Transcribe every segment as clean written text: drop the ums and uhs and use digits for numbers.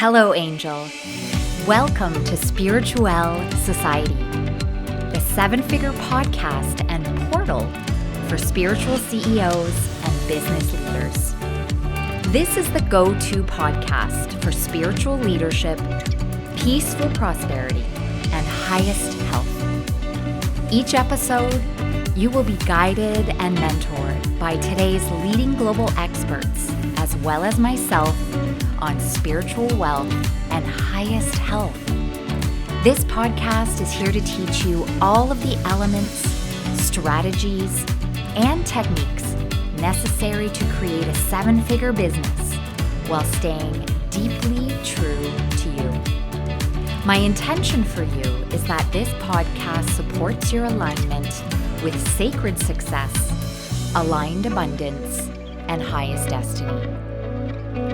Hello, Angel. Welcome to Spirituelle Society, the seven-figure podcast and portal for spiritual CEOs and business leaders. This is the go-to podcast for spiritual leadership, peaceful prosperity, and highest health. Each episode, you will be guided and mentored by today's leading global experts, as well as myself, on spiritual wealth and highest health. This podcast is here to teach you all of the elements, strategies, and techniques necessary to create a seven-figure business while staying deeply true to you. My intention for you is that this podcast supports your alignment with sacred success, aligned abundance, and highest destiny.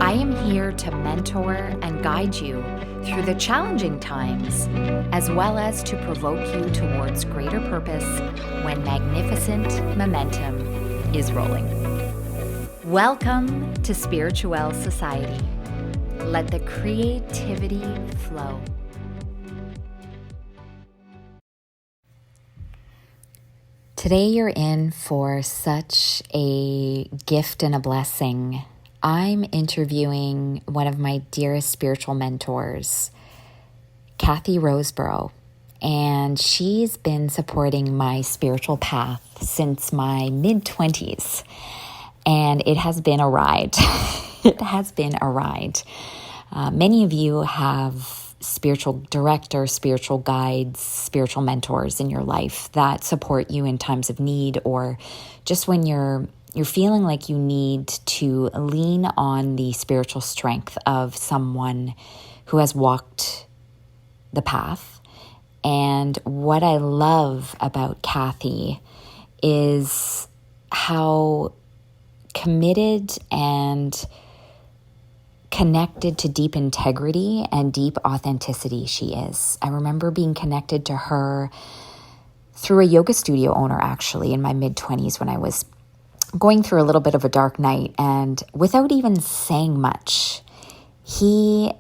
I am here to mentor and guide you through the challenging times, as well as to provoke you towards greater purpose when magnificent momentum is rolling. Welcome to Spirituelle Society. Let the creativity flow. Today you're in for such a gift and a blessing. I'm interviewing one of my dearest spiritual mentors, Kathy Roseborough, and she's been supporting my spiritual path since my mid-20s, and it has been a ride. It has been a ride. Many of you have spiritual directors, spiritual guides, spiritual mentors in your life that support you in times of need, or just when you're feeling like you need to lean on the spiritual strength of someone who has walked the path. And what I love about Kathy is how committed and connected to deep integrity and deep authenticity she is. I remember being connected to her through a yoga studio owner, actually, in my mid-20s when I was going through a little bit of a dark night, and without even saying much, he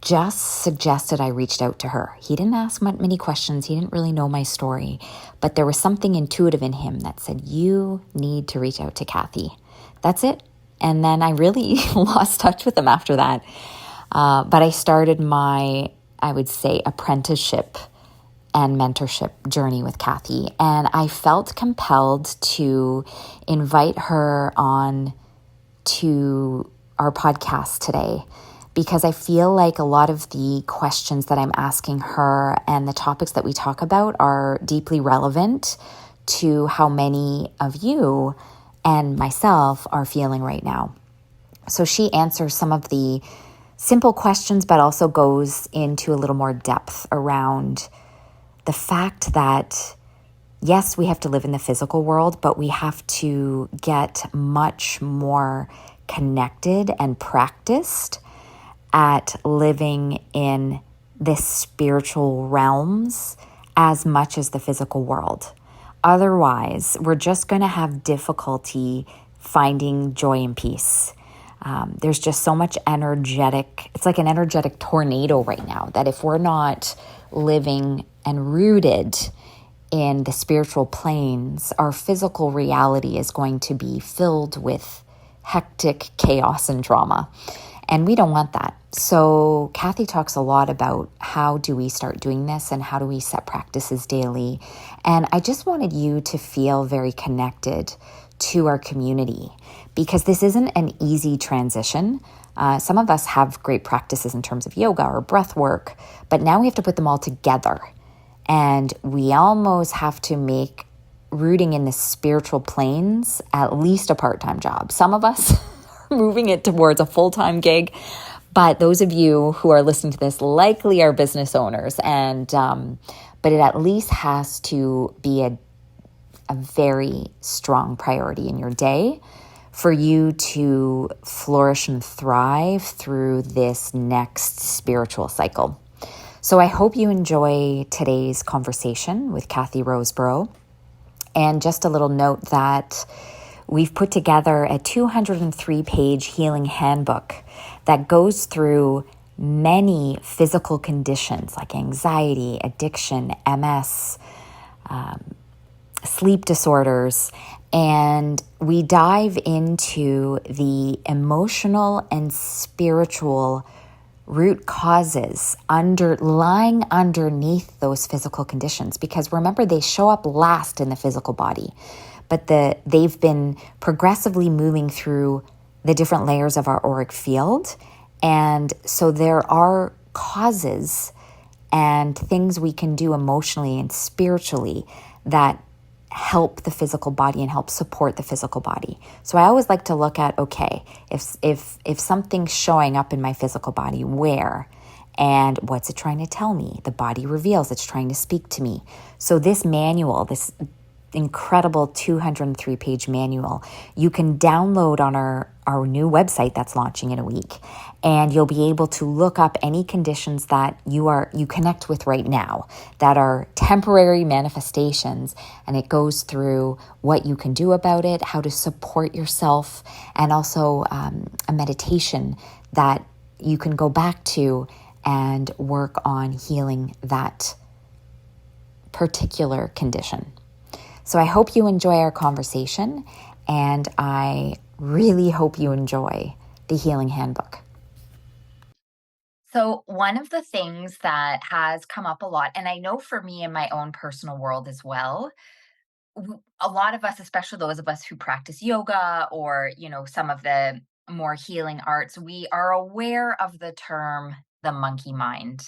just suggested I reached out to her. He didn't ask many questions. He didn't really know my story, but there was something intuitive in him that said, you need to reach out to Kathy. That's it. And then I really lost touch with him after that. But I started my, I would say, apprenticeship and mentorship journey with Kathy. And I felt compelled to invite her on to our podcast today, because I feel like a lot of the questions that I'm asking her and the topics that we talk about are deeply relevant to how many of you and myself are feeling right now. So she answers some of the simple questions, but also goes into a little more depth around the fact that, yes, we have to live in the physical world, but we have to get much more connected and practiced at living in the spiritual realms as much as the physical world. Otherwise, we're just going to have difficulty finding joy and peace. There's just so much it's like an energetic tornado right now, that if we're not living and rooted in the spiritual planes, our physical reality is going to be filled with hectic chaos and drama. And we don't want that. So Kathy talks a lot about how do we start doing this and how do we set practices daily. And I just wanted you to feel very connected to our community, because this isn't an easy transition. Some of us have great practices in terms of yoga or breath work, but now we have to put them all together. And we almost have to make rooting in the spiritual planes at least a part-time job. Some of us are moving it towards a full-time gig, but those of you who are listening to this likely are business owners, and but it at least has to be a very strong priority in your day for you to flourish and thrive through this next spiritual cycle. So I hope you enjoy today's conversation with Kathy Roseborough. And just a little note that we've put together a 203-page healing handbook that goes through many physical conditions like anxiety, addiction, MS, sleep disorders, and we dive into the emotional and spiritual root causes lying underneath those physical conditions, because remember, they show up last in the physical body, but they've been progressively moving through the different layers of our auric field. And so there are causes and things we can do emotionally and spiritually that help the physical body and help support the physical body. So I always like to look at, okay, if something's showing up in my physical body, where and what's it trying to tell me? The body reveals it's trying to speak to me. So this manual, this incredible 203-page manual, you can download on our new website that's launching in a week, and you'll be able to look up any conditions that you connect with right now that are temporary manifestations, and it goes through what you can do about it, how to support yourself, and also a meditation that you can go back to and work on healing that particular condition. So I hope you enjoy our conversation, and I really hope you enjoy the Healing Handbook. So, one of the things that has come up a lot, and I know for me in my own personal world as well, a lot of us, especially those of us who practice yoga or, some of the more healing arts, we are aware of the term the monkey mind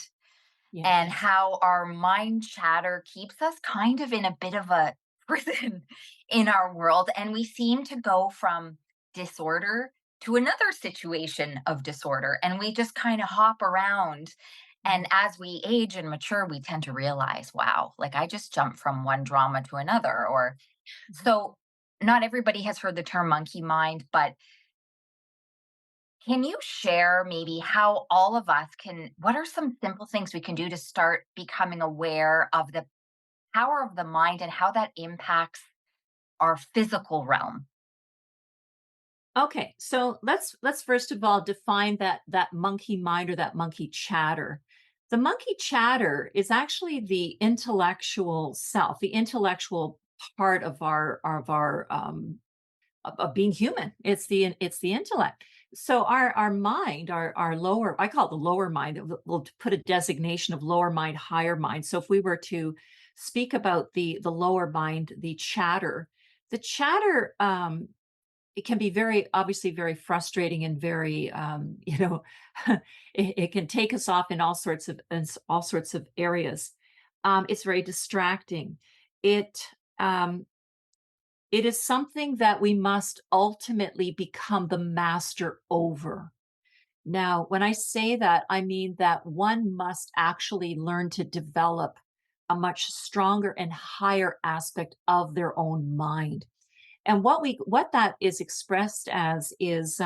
and Yes. how our mind chatter keeps us kind of in a bit of a prison in our world. And we seem to go from disorder to another situation of disorder. And we just kind of hop around. Mhm, And as we age and mature, we tend to realize, wow, like I just jumped from one drama to another. Or mhm. so not everybody has heard the term monkey mind, but can you share maybe how all of us what are some simple things we can do to start becoming aware of the power of the mind and how that impacts our physical realm? Okay, so let's first of all define that monkey mind or that monkey chatter. The monkey chatter is actually the intellectual self, the intellectual part of being human. It's the intellect. So our mind, our lower, I call it the lower mind. We'll put a designation of lower mind, higher mind. So if we were to speak about the lower mind, the chatter it can be very obviously very frustrating and very it can take us off in all sorts of areas. It's very distracting. It um, it is something that we must ultimately become the master over. Now, when I say that, I mean that one must actually learn to develop a much stronger and higher aspect of their own mind. And what that is expressed as is,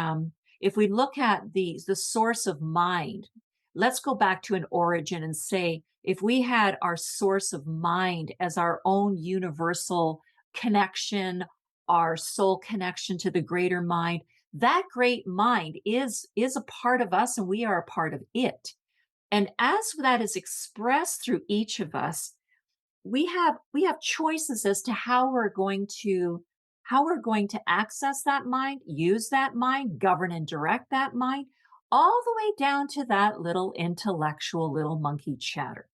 if we look at the source of mind, let's go back to an origin and say, if we had our source of mind as our own universal connection, our soul connection to the greater mind, that great mind is a part of us and we are a part of it. And as that is expressed through each of us, we have choices as to how we're going to access that mind, use that mind, govern and direct that mind, all the way down to that little intellectual little monkey chatter.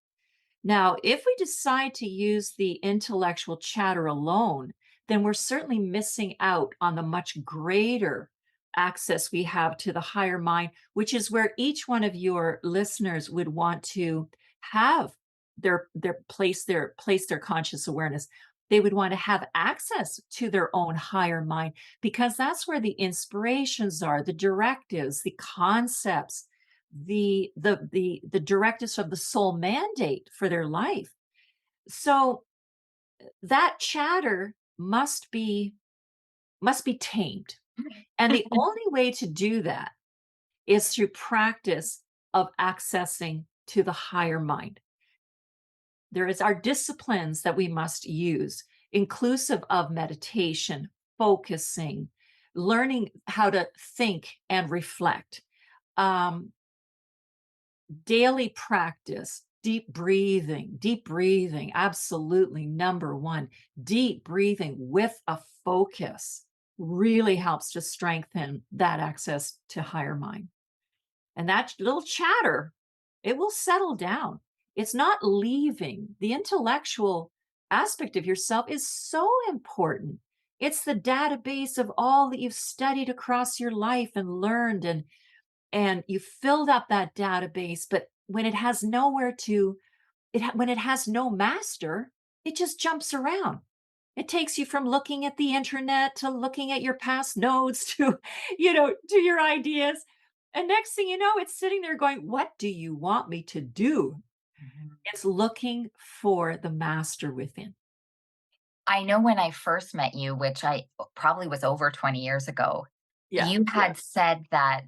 Now, if we decide to use the intellectual chatter alone, then we're certainly missing out on the much greater access we have to the higher mind, which is where each one of your listeners would want to have their conscious awareness. They would want to have access to their own higher mind because that's where the inspirations are, the directives, the concepts, the directives of the soul mandate for their life. So that chatter must be tamed. And the only way to do that is through practice of accessing to the higher mind. There is our disciplines that we must use, inclusive of meditation, focusing, learning how to think and reflect. Um, daily practice, deep breathing, absolutely number one. Deep breathing with a focus really helps to strengthen that access to higher mind. And that little chatter, it will settle down. It's not leaving. The intellectual aspect of yourself is so important. It's the database of all that you've studied across your life and learned, and you filled up that database, but when it has nowhere to when it has no master, it just jumps around. It takes you from looking at the internet to looking at your past notes to, to your ideas. And next thing you know, it's sitting there going, "What do you want me to do?" Mhm. It's looking for the master within. I know when I first met you, which I probably was over 20 years ago, Yeah. you had said that,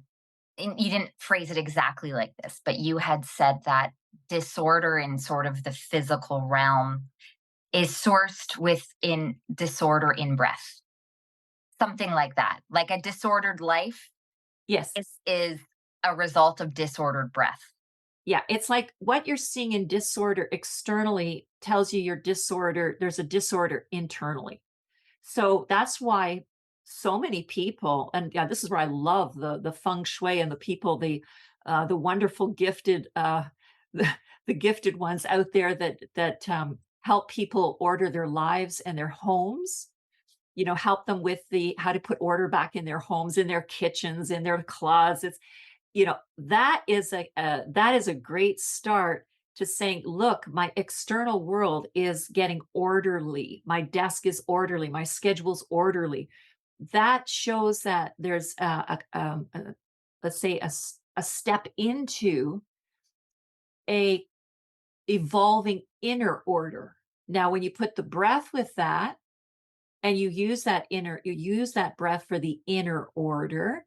and you didn't phrase it exactly like this, but you had said that disorder in sort of the physical realm is sourced within disorder in breath, something like that. Like a disordered life Yes. is a result of disordered breath. Yeah, it's like what you're seeing in disorder externally tells you there's a disorder internally. So that's why so many people, and yeah, this is where I love the feng shui and the people, the wonderful gifted the, the gifted ones out there that help people order their lives and their homes. Help them with the how to put order back in their homes, in their kitchens, in their closets. That is a great start to saying, "Look, my external world is getting orderly. My desk is orderly. My schedule's orderly." That shows that there's let's say a step into a evolving inner order. Now, when you put the breath with that and you use that breath for the inner order,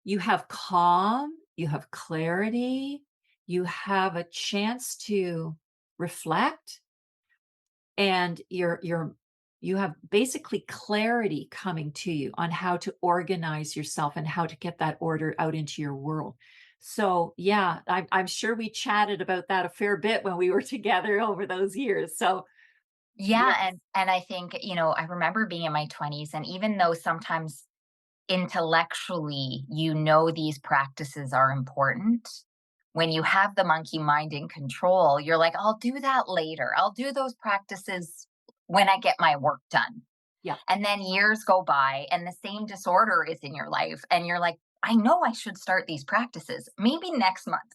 you have calm, you have clarity, you have a chance to reflect, and you have basically clarity coming to you on how to organize yourself and how to get that order out into your world. So, yeah, I'm sure we chatted about that a fair bit when we were together over those years. So, Yeah, yes, and I think, I remember being in my 20s, and even though sometimes intellectually these practices are important, when you have the monkey mind in control, you're like, "I'll do that later. I'll do those practices when I get my work done." yeah. And then years go by and the same disorder is in your life, and you're like, "I know I should start these practices. Maybe next month."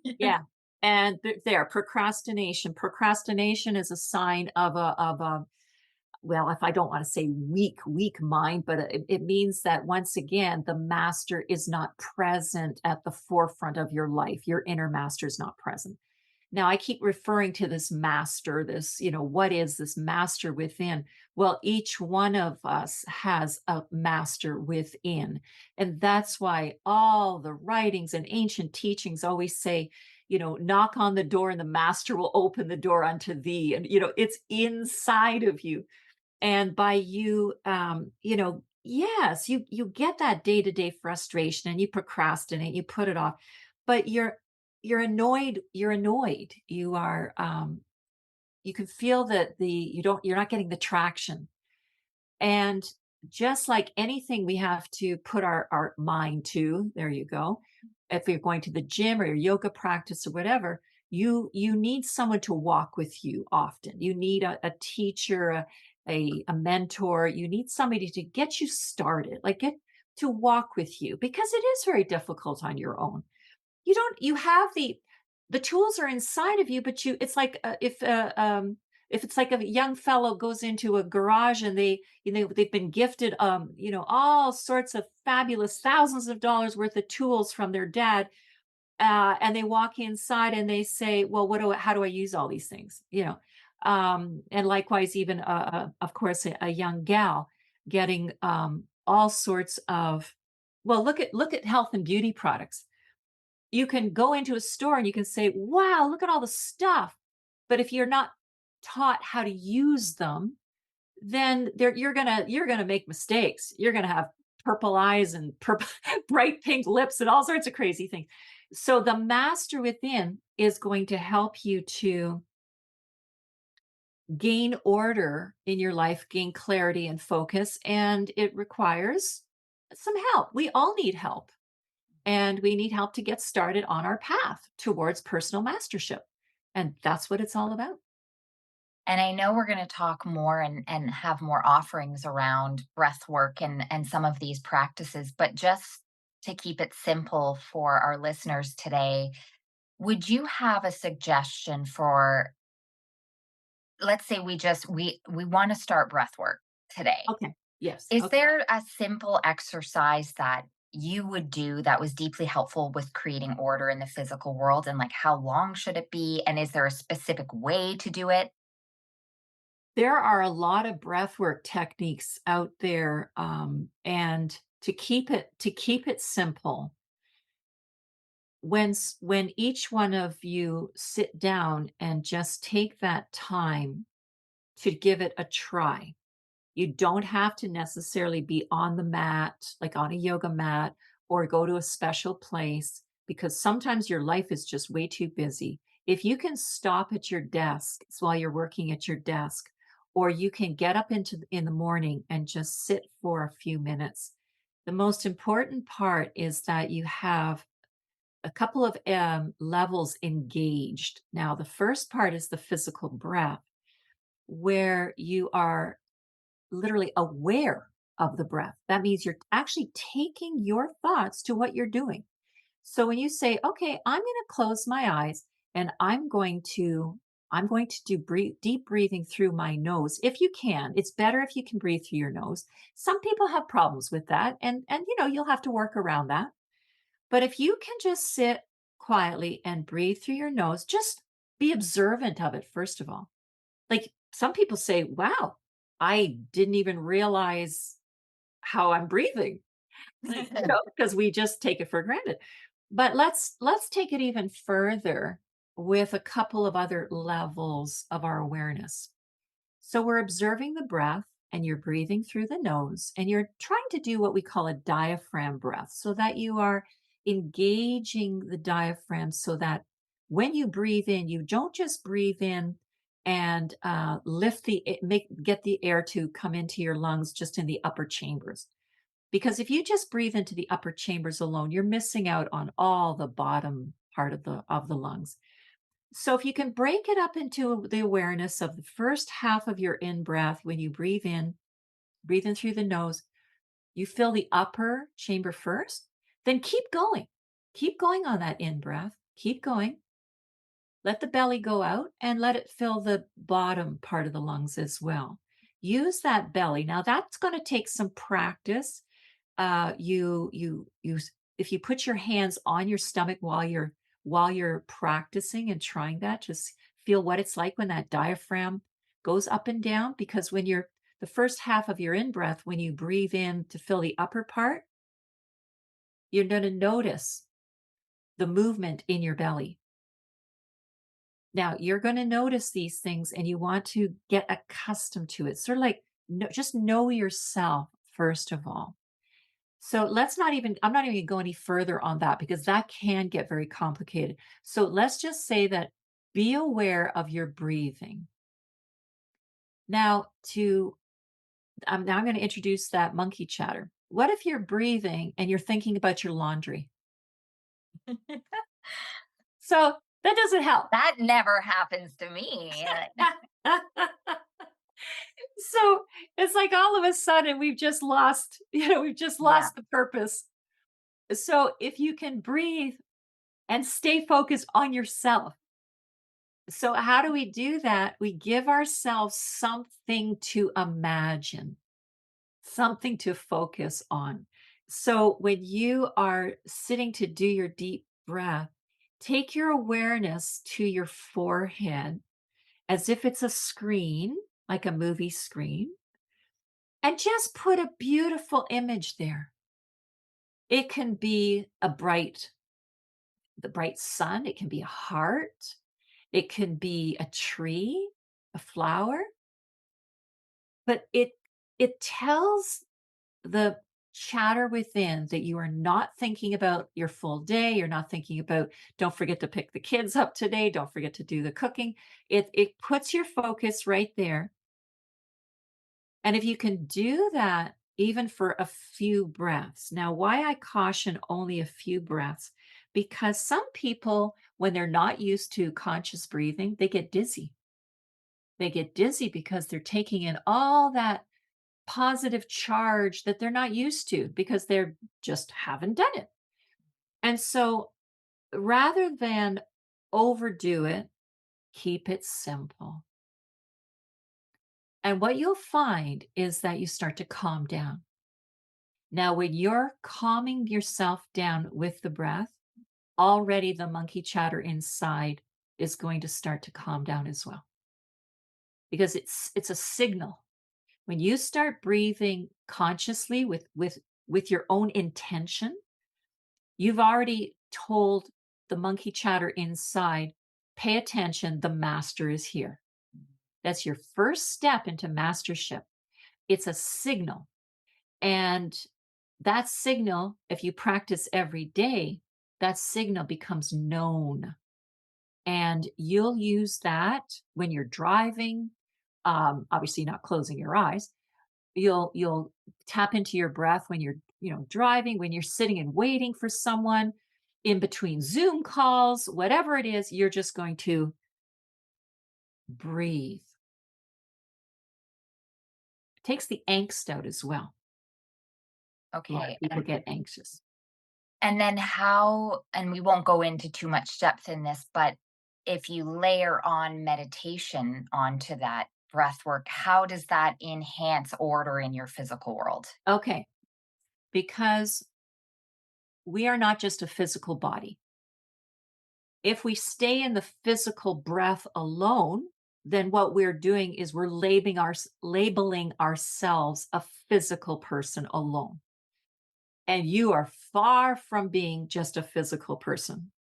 Yeah, and there, procrastination. Procrastination is a sign of a well, if I don't want to say weak mind, but it means that once again, the master is not present at the forefront of your life. Your inner master is not present. Now, I keep referring to this master, what is this master within? Well, each one of us has a master within. And that's why all the writings and ancient teachings always say, knock on the door and the master will open the door unto thee. And, it's inside of you. And by you, yes, you get that day-to-day frustration and you procrastinate, you put it off, but you're annoyed, You are, you can feel that you're not getting the traction. And just like anything we have to put our mind to, there you go. If you're going to the gym or your yoga practice or whatever, you need someone to walk with you often. You need a teacher, a mentor. You need somebody to get you started, like get to walk with you because it is very difficult on your own. You have the tools are inside of you, but it's like, if it's like a young fellow goes into a garage and they've been gifted, all sorts of fabulous thousands of dollars worth of tools from their dad, and they walk inside and they say, "Well, how do I use all these things?" And likewise, even, of course, a young gal getting, all sorts of well, look at health and beauty products. You can go into a store and you can say, "Wow, look at all the stuff." But if you're not taught how to use them, then you're gonna make mistakes. You're gonna have purple eyes and purple bright pink lips and all sorts of crazy things. So the master within is going to help you to gain order in your life, gain clarity and focus, and it requires some help. We all need help, and we need help to get started on our path towards personal mastership. And that's what it's all about. And I know we're going to talk more and have more offerings around breath work and some of these practices, but just to keep it simple for our listeners today, would you have a suggestion for, let's say we want to start breath work today. Okay. Yes. Is Okay. there a simple exercise that you would do that was deeply helpful with creating order in the physical world, and like how long should it be, and is there a specific way to do it? There are a lot of breathwork techniques out there, and to keep it simple, when each one of you sit down and just take that time to give it a try. You don't have to necessarily be on the mat, like on a yoga mat, or go to a special place because sometimes your life is just way too busy. If you can stop at your desk while you're working at your desk, or you can get up in the morning and just sit for a few minutes. The most important part is that you have a couple of levels engaged. Now, the first part is the physical breath, where you are literally aware of the breath. That means you're actually taking your thoughts to what you're doing. So when you say, "Okay, I'm going to close my eyes and I'm going to do deep breathing through my nose." If you can, it's better if you can breathe through your nose. Some people have problems with that, and you'll have to work around that. But if you can just sit quietly and breathe through your nose, just be observant of it first of all. Like, some people say, "Wow, I didn't even realize how I'm breathing," because we just take it for granted. But let's take it even further with a couple of other levels of our awareness. So we're observing the breath and you're breathing through the nose and you're trying to do what we call a diaphragm breath so that you are engaging the diaphragm so that when you breathe in, you don't just breathe in and lift get the air to come into your lungs just in the upper chambers. Because if you just breathe into the upper chambers alone, you're missing out on all the bottom part of the lungs. So if you can break it up into the awareness of the first half of your in breath when you breathe in through the nose, you fill the upper chamber first, then keep going. Keep going on that in breath. Keep going. Let the belly go out and let it fill the bottom part of the lungs as well. Use that belly. Now that's going to take some practice. If you put your hands on your stomach while you're practicing and trying that, just feel what it's like when that diaphragm goes up and down. Because when you're the first half of your in breath, when you breathe in to fill the upper part, you're going to notice the movement in your belly. Now you're going to notice these things, and you want to get accustomed to it. Sort of like just know yourself first of all. So I'm not even gonna go any further on that because that can get very complicated. So let's just say that be aware of your breathing. Now now I'm going to introduce that monkey chatter. What if you're breathing and you're thinking about your laundry? So that doesn't help. That never happens to me. So it's like all of a sudden we've just lost, we've just Yeah. lost the purpose. So if you can breathe and stay focused on yourself. So, how do we do that? We give ourselves something to imagine, something to focus on. So, when you are sitting to do your deep breath, take your awareness to your forehead as if it's a screen, like a movie screen, and just put a beautiful image there. It can be the bright sun, it can be a heart, it can be a tree, a flower. But it tells the chatter within that you are not thinking about your full day, you're not thinking about, don't forget to pick the kids up today, don't forget to do the cooking. It puts your focus right there. And if you can do that even for a few breaths. Now, why I caution only a few breaths, because some people, when they're not used to conscious breathing, they get dizzy. They get dizzy because they're taking in all that positive charge that they're not used to because they're just haven't done it. And so rather than overdo it, keep it simple. And what you'll find is that you start to calm down. Now, when you're calming yourself down with the breath, already the monkey chatter inside is going to start to calm down as well because it's a signal. When you start breathing consciously with your own intention, you've already told the monkey chatter inside, pay attention, the master is here. That's your first step into mastership. It's a signal. And that signal, if you practice every day, that signal becomes known. And you'll use that when you're driving, obviously not closing your eyes. You'll tap into your breath when you're, driving, when you're sitting and waiting for someone, in between Zoom calls, whatever it is, you're just going to breathe. Takes the angst out as well. A lot of Okay. people get anxious. And then how, and we won't go into too much depth in this, but if you layer on meditation onto that breath work, how does that enhance order in your physical world? Okay, because we are not just a physical body. If we stay in the physical breath alone, then what we're doing is we're labeling ourselves a physical person alone. And you are far from being just a physical person.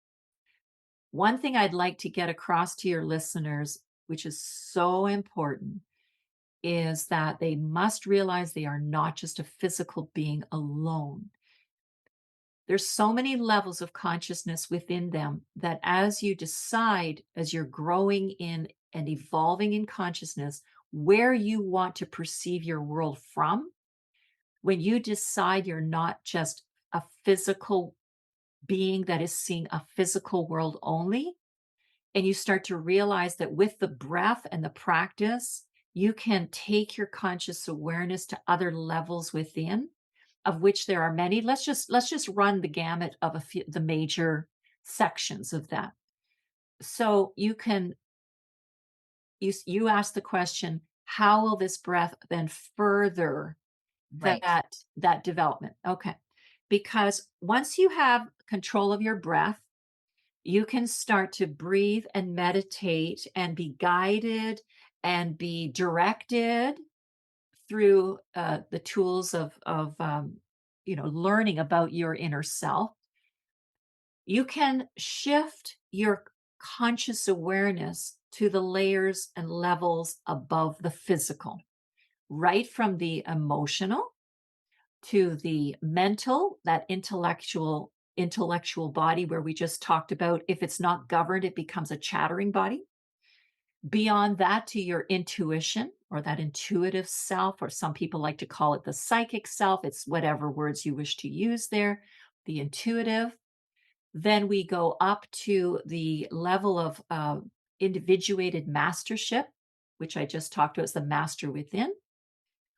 One thing I'd like to get across to your listeners, which is so important, is that they must realize they are not just a physical being alone. There's so many levels of consciousness within them that as you decide, as you're growing in and evolving in consciousness, where you want to perceive your world from, when you decide you're not just a physical being that is seeing a physical world only, and you start to realize that with the breath and the practice, you can take your conscious awareness to other levels within, of which there are many. Let's just run the gamut of the major sections of that. So you ask the question, how will this breath then further Right. that development? Okay. Because once you have control of your breath, you can start to breathe and meditate and be guided and be directed through the tools of learning about your inner self. You can shift your conscious awareness to the layers and levels above the physical, right from the emotional to the mental, that intellectual body where we just talked about, if it's not governed, it becomes a chattering body. Beyond that to your intuition or that intuitive self, or some people like to call it the psychic self. It's whatever words you wish to use there, the intuitive. Then we go up to the level of individuated mastership, which I just talked about as the master within,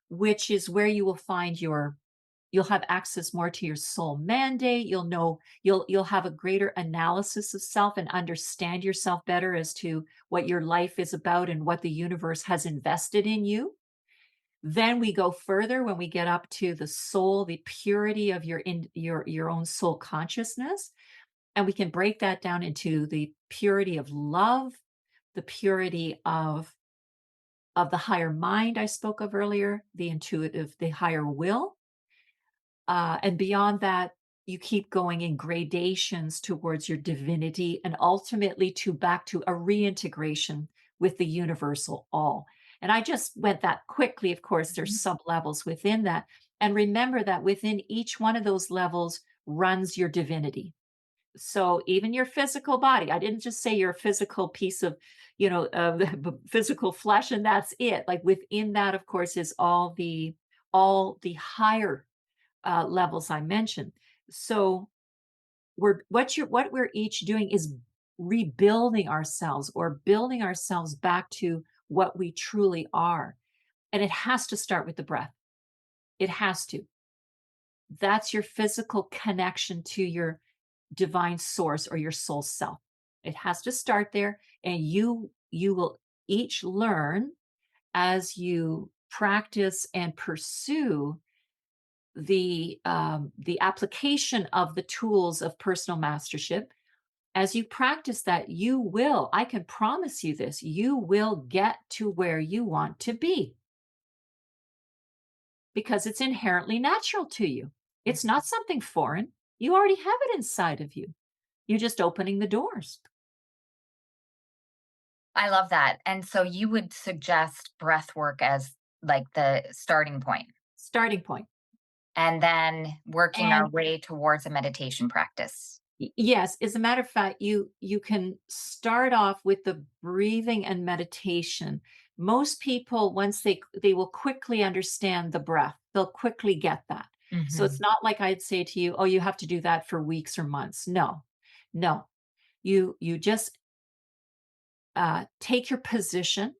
which is where you will find you'll have access more to your soul mandate. You'll know you'll have a greater analysis of self and understand yourself better as to what your life is about and what the universe has invested in you. Then we go further when we get up to the soul, the purity of your own soul consciousness, and we can break that down into the purity of love, the purity of the higher mind I spoke of earlier, the intuitive, the higher will. And beyond that, you keep going in gradations towards your divinity and ultimately to back to a reintegration with the universal all. And I just went that quickly. Of course, there's Mhm. sub levels within that. And remember that within each one of those levels runs your divinity. So even your physical body, I didn't just say you're a physical piece of, physical flesh and that's it. Like within that, of course, is all the higher levels I mentioned. So what we're each doing is rebuilding ourselves or building ourselves back to what we truly are. And it has to start with the breath. It has to. That's your physical connection to your divine source or your soul self. It has to start there, and you will each learn as you practice and pursue the application of the tools of personal mastership. As you practice that, you will, I can promise you this, you will get to where you want to be because it's inherently natural to you. It's not something foreign. You already have it inside of you. You're just opening the doors. I love that. And so you would suggest breath work as like the starting point, Starting point. and then working our And way towards a meditation practice. yes, as a matter of fact, you can start off with the breathing and meditation. Most people, once they will quickly understand the breath. They'll quickly get that. So it's Mhm. not like I'd say to you, "Oh, you have to do that for weeks or months." No, no. You just take your position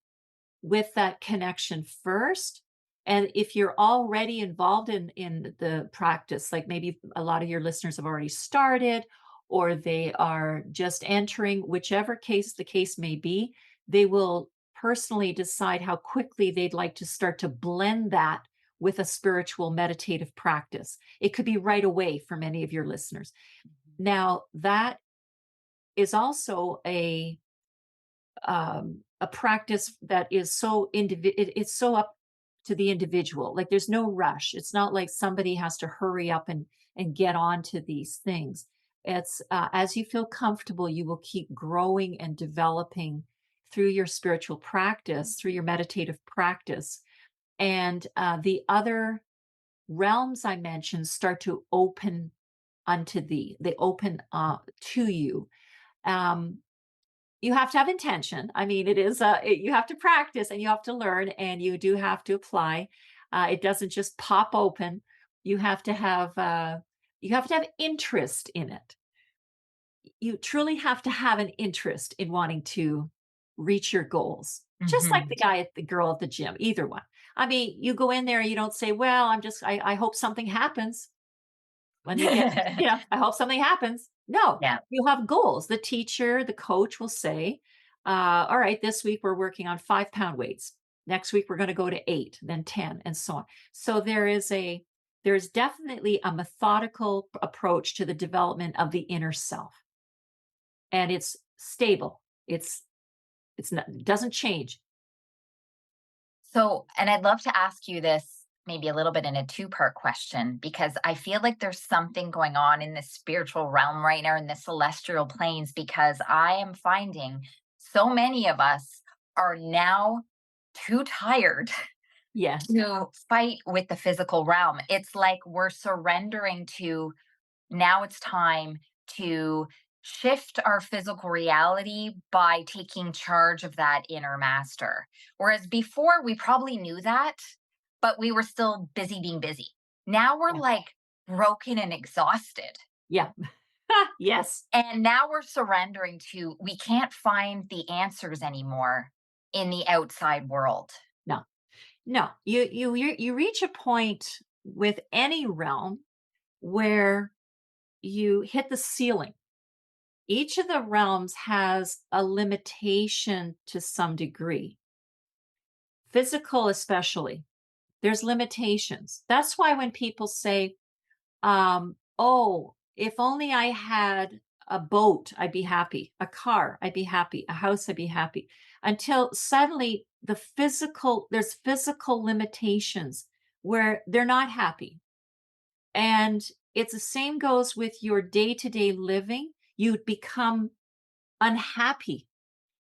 with that connection first. And if you're already involved in the practice, like maybe a lot of your listeners have already started or they are just entering, whichever case the case may be, they will personally decide how quickly they'd like to start to blend that with a spiritual meditative practice. It could be right away for many of your listeners. Now, that is also a practice that is it's so up to the individual. Like there's no rush. It's not like somebody has to hurry up and get on to these things. It's as you feel comfortable, you will keep growing and developing through your spiritual practice, through your meditative practice, and the other realms I mentioned start to open unto thee. They open to you. Um, you have to have intention. I mean, you have to practice and you have to learn and you do have to apply. It doesn't just pop open. You have to have interest in it. You truly have to have an interest in wanting to reach your goals. Just like Mhm. the girl at the gym, either one. I mean, you go in there, you don't say, well, I hope something happens when you get, I hope something happens. No, Yeah. you have goals. The teacher, the coach will say, all right, this week we're working on 5 pound weights. Next week we're going to go to 8, then 10, and so on. So there's definitely a methodical approach to the development of the inner self. And it's stable. It's not, it doesn't change. So, and I'd love to ask you this maybe a little bit in a two-part question, because I feel like there's something going on in the spiritual realm right now in the celestial planes, because I am finding so many of us are now too tired Yes. to fight with the physical realm. It's like we're surrendering to, now it's time to shift our physical reality by taking charge of that inner master. Whereas before, we probably knew that, but we were still busy being busy. Now we're Yeah. like broken and exhausted. Yeah. Yes. And now we're surrendering to, we can't find the answers anymore in the outside world. No. No. You reach a point with any realm where you hit the ceiling. Each of the realms has a limitation to some degree, physical especially. There's limitations. That's why when people say, oh, if only I had a boat, I'd be happy, a car, I'd be happy, a house, I'd be happy, until suddenly there's physical limitations where they're not happy. And it's the same goes with your day-to-day living. You become unhappy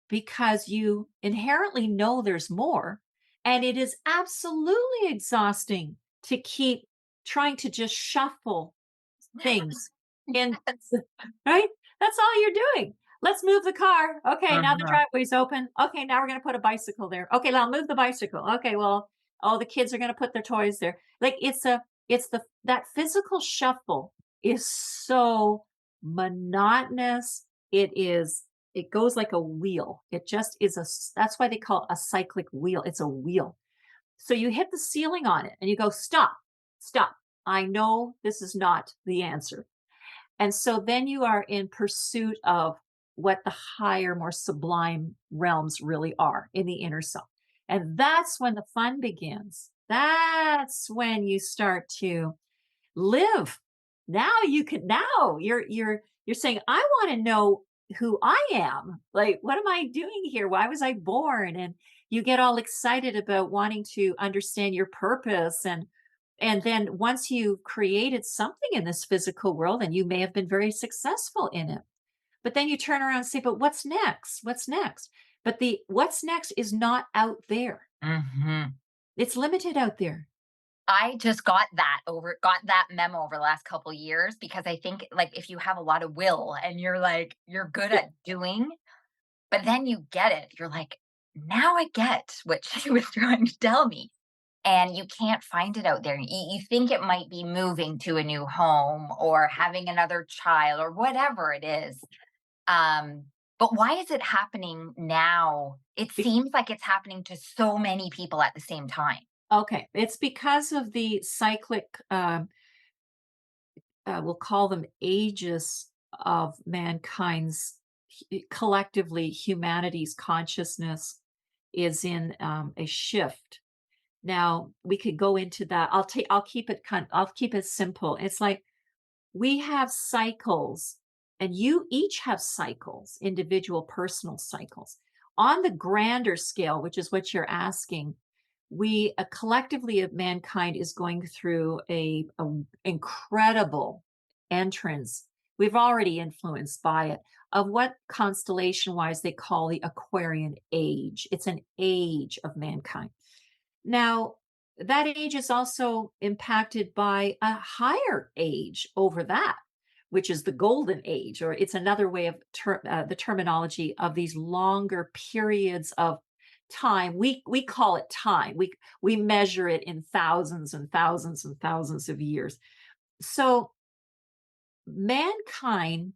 because you inherently know there's more. And it is absolutely exhausting to keep trying to just shuffle things in Yes. the right? That's all you're doing. Let's move the car. Okay, now the Mhm. driveway's open. Okay, now we're gonna put a bicycle there. Okay, now move the bicycle. Okay, well, all the kids are gonna put their toys there. Like it's the that physical shuffle is so monotonous. It goes like a wheel. It just is that's why they call it a cyclic wheel. It's a wheel. So you hit the ceiling on it and you go, stop, stop. I know this is not the answer. And so then you are in pursuit of what the higher, more sublime realms really are in the inner self. And that's when the fun begins. That's when you start to live. Now you can now you're saying, I want to know who I am. Like, what am I doing here? Why was I born? And you get all excited about wanting to understand your purpose and then once you've created something in this physical world and you may have been very successful in it, but then you turn around and say, but what's next? What's next? But the what's next is not out there. Mhm. It's limited out there. I just got that memo over the last couple years because I think, like, if you have a lot of will and you're like, you're good at doing, but then you get it, you're like, "Now I get what she was trying to tell me." And you can't find it out there. You think it might be moving to a new home or having another child or whatever it is. Um, but why is it happening now? It seems like it's happening to so many people at the same time. Okay, it's because of the cyclic, we'll call them ages of mankind's collectively humanity's consciousness is in a shift. Now we could go into that. I'll keep it simple. It's like we have cycles, and you each have cycles, individual personal cycles. On the grander scale, which is what you're asking, we collectively of mankind is going through a incredible entrance. We've already influenced by it of what constellation wise they call the Aquarian age. It's an age of mankind. Now, that age is also impacted by a higher age over that, which is the golden age, or it's another way of the terminology of these longer periods of time. We call it time. We measure it in thousands and thousands and thousands of years. So mankind,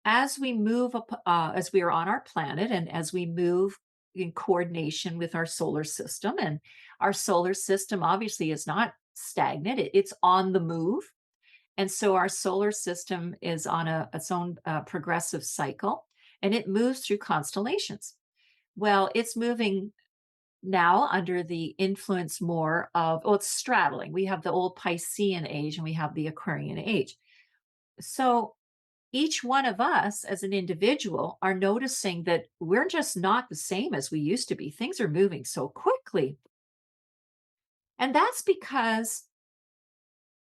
as we move up, as we are on our planet, and as we move in coordination with our solar system, and our solar system obviously is not stagnant; it's on the move. And so our solar system is on its own progressive cycle, and it moves through constellations. Well, it's moving now under the influence more of, well, it's straddling. We have the old Piscean age and we have the Aquarian age. So each one of us as an individual are noticing that we're just not the same as we used to be. Things are moving so quickly. And that's because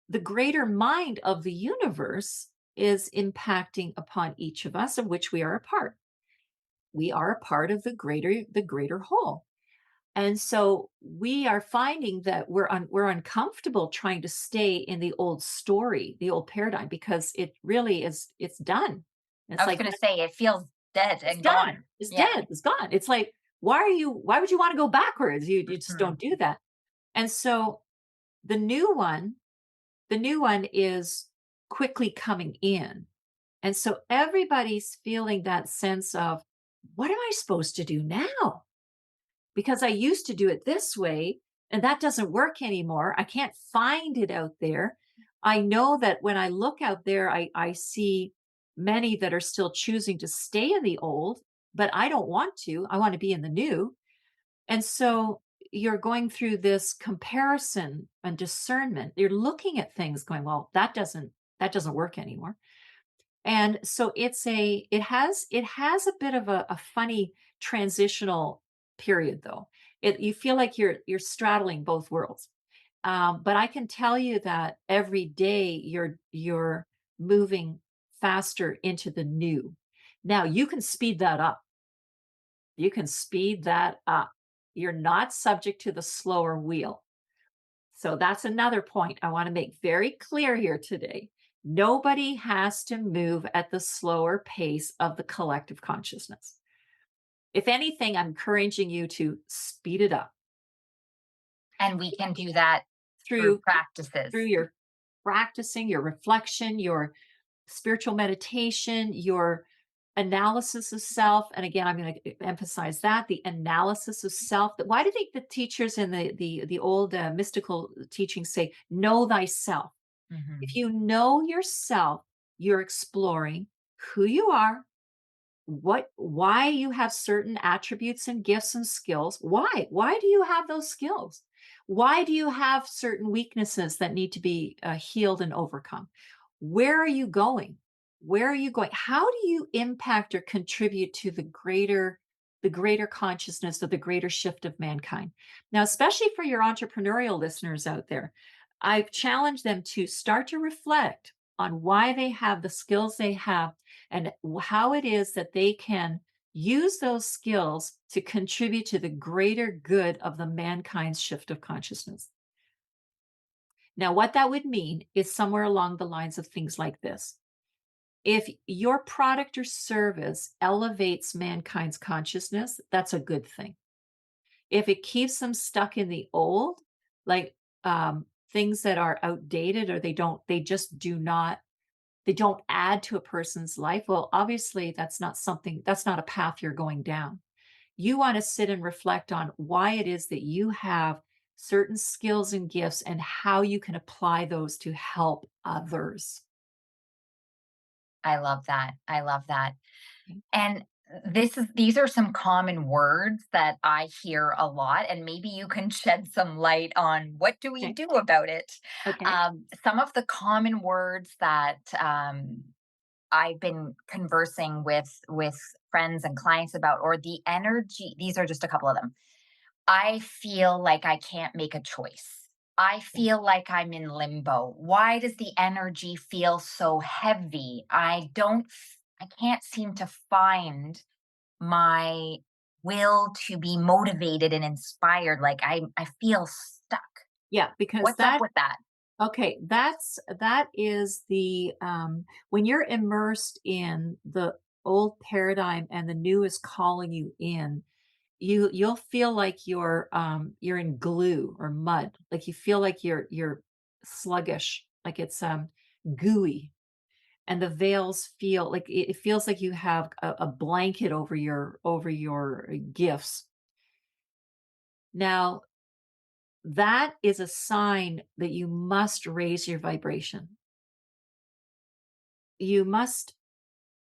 the greater mind of the universe is impacting upon each of us, of which we are a part. We are a part of the greater whole. And so we are finding that we're uncomfortable trying to stay in the old story, the old paradigm, because it really is it's done. I It's was like going to say it feels dead it's and done. gone. It's Yeah. dead. It's gone. It's like, why would you want to go backwards? You just Mhm. don't do that. And so the new one, the new one is quickly coming in. And so everybody's feeling that sense of, what am I supposed to do now? Because I used to do it this way and that doesn't work anymore. I can't find it out there. I know that when I look out there, I see many that are still choosing to stay in the old, but I don't want to. I want to be in the new. And so you're going through this comparison and discernment. You're looking at things going, well, that doesn't work anymore. And so it has a bit of a funny transitional period though. You feel like you're straddling both worlds. But I can tell you that every day you're moving faster into the new. Now you can speed that up. You can speed that up. You're not subject to the slower wheel. So that's another point I want to make very clear here today. Nobody has to move at the slower pace of the collective consciousness. If anything, I'm encouraging you to speed it up And we can do that through through practices. through your practicing, your reflection, your spiritual meditation, your analysis of self. And again, I'm going to emphasize that the analysis of self. That why do you think the teachers in the old mystical teachings say, "Know thyself"? If Mhm. you know yourself, you're exploring who you are, why you have certain attributes and gifts and skills. Why do you have those skills? Why do you have certain weaknesses that need to be healed and overcome? Where are you going? Where are you going? How do you impact or contribute to the greater consciousness of the greater shift of mankind? Now, especially for your entrepreneurial listeners out there, I've challenged them to start to reflect on why they have the skills they have and how it is that they can use those skills to contribute to the greater good of the mankind's shift of consciousness. Now, what that would mean is somewhere along the lines of things like this. If your product or service elevates mankind's consciousness, that's a good thing. If it keeps them stuck in the old, like things that are outdated or they just do not they don't add to a person's life, well, obviously, that's not a path you're going down. You wanna sit and reflect on why it is that you have certain skills and gifts and how you can apply those to help others. I love that. I love that. Okay. And these are some common words that I hear a lot, and maybe you can shed some light on what do we Okay. do about it. Okay. Some of the common words that I've been conversing with friends and clients about, or the energy. These are just a couple of them. I feel like I can't make a choice. I Yeah. feel like I'm in limbo. Why does the energy feel so heavy? I can't seem to find my will to be motivated and inspired. Like I feel stuck. Yeah, because What's up with that? that is when you're immersed in the old paradigm and the new is calling you in, you'll feel like you're in glue or mud. Like you feel like you're sluggish, like it's gooey. And the veils feel like it feels like you have a blanket over your gifts. Now, that is a sign that you must raise your vibration. You must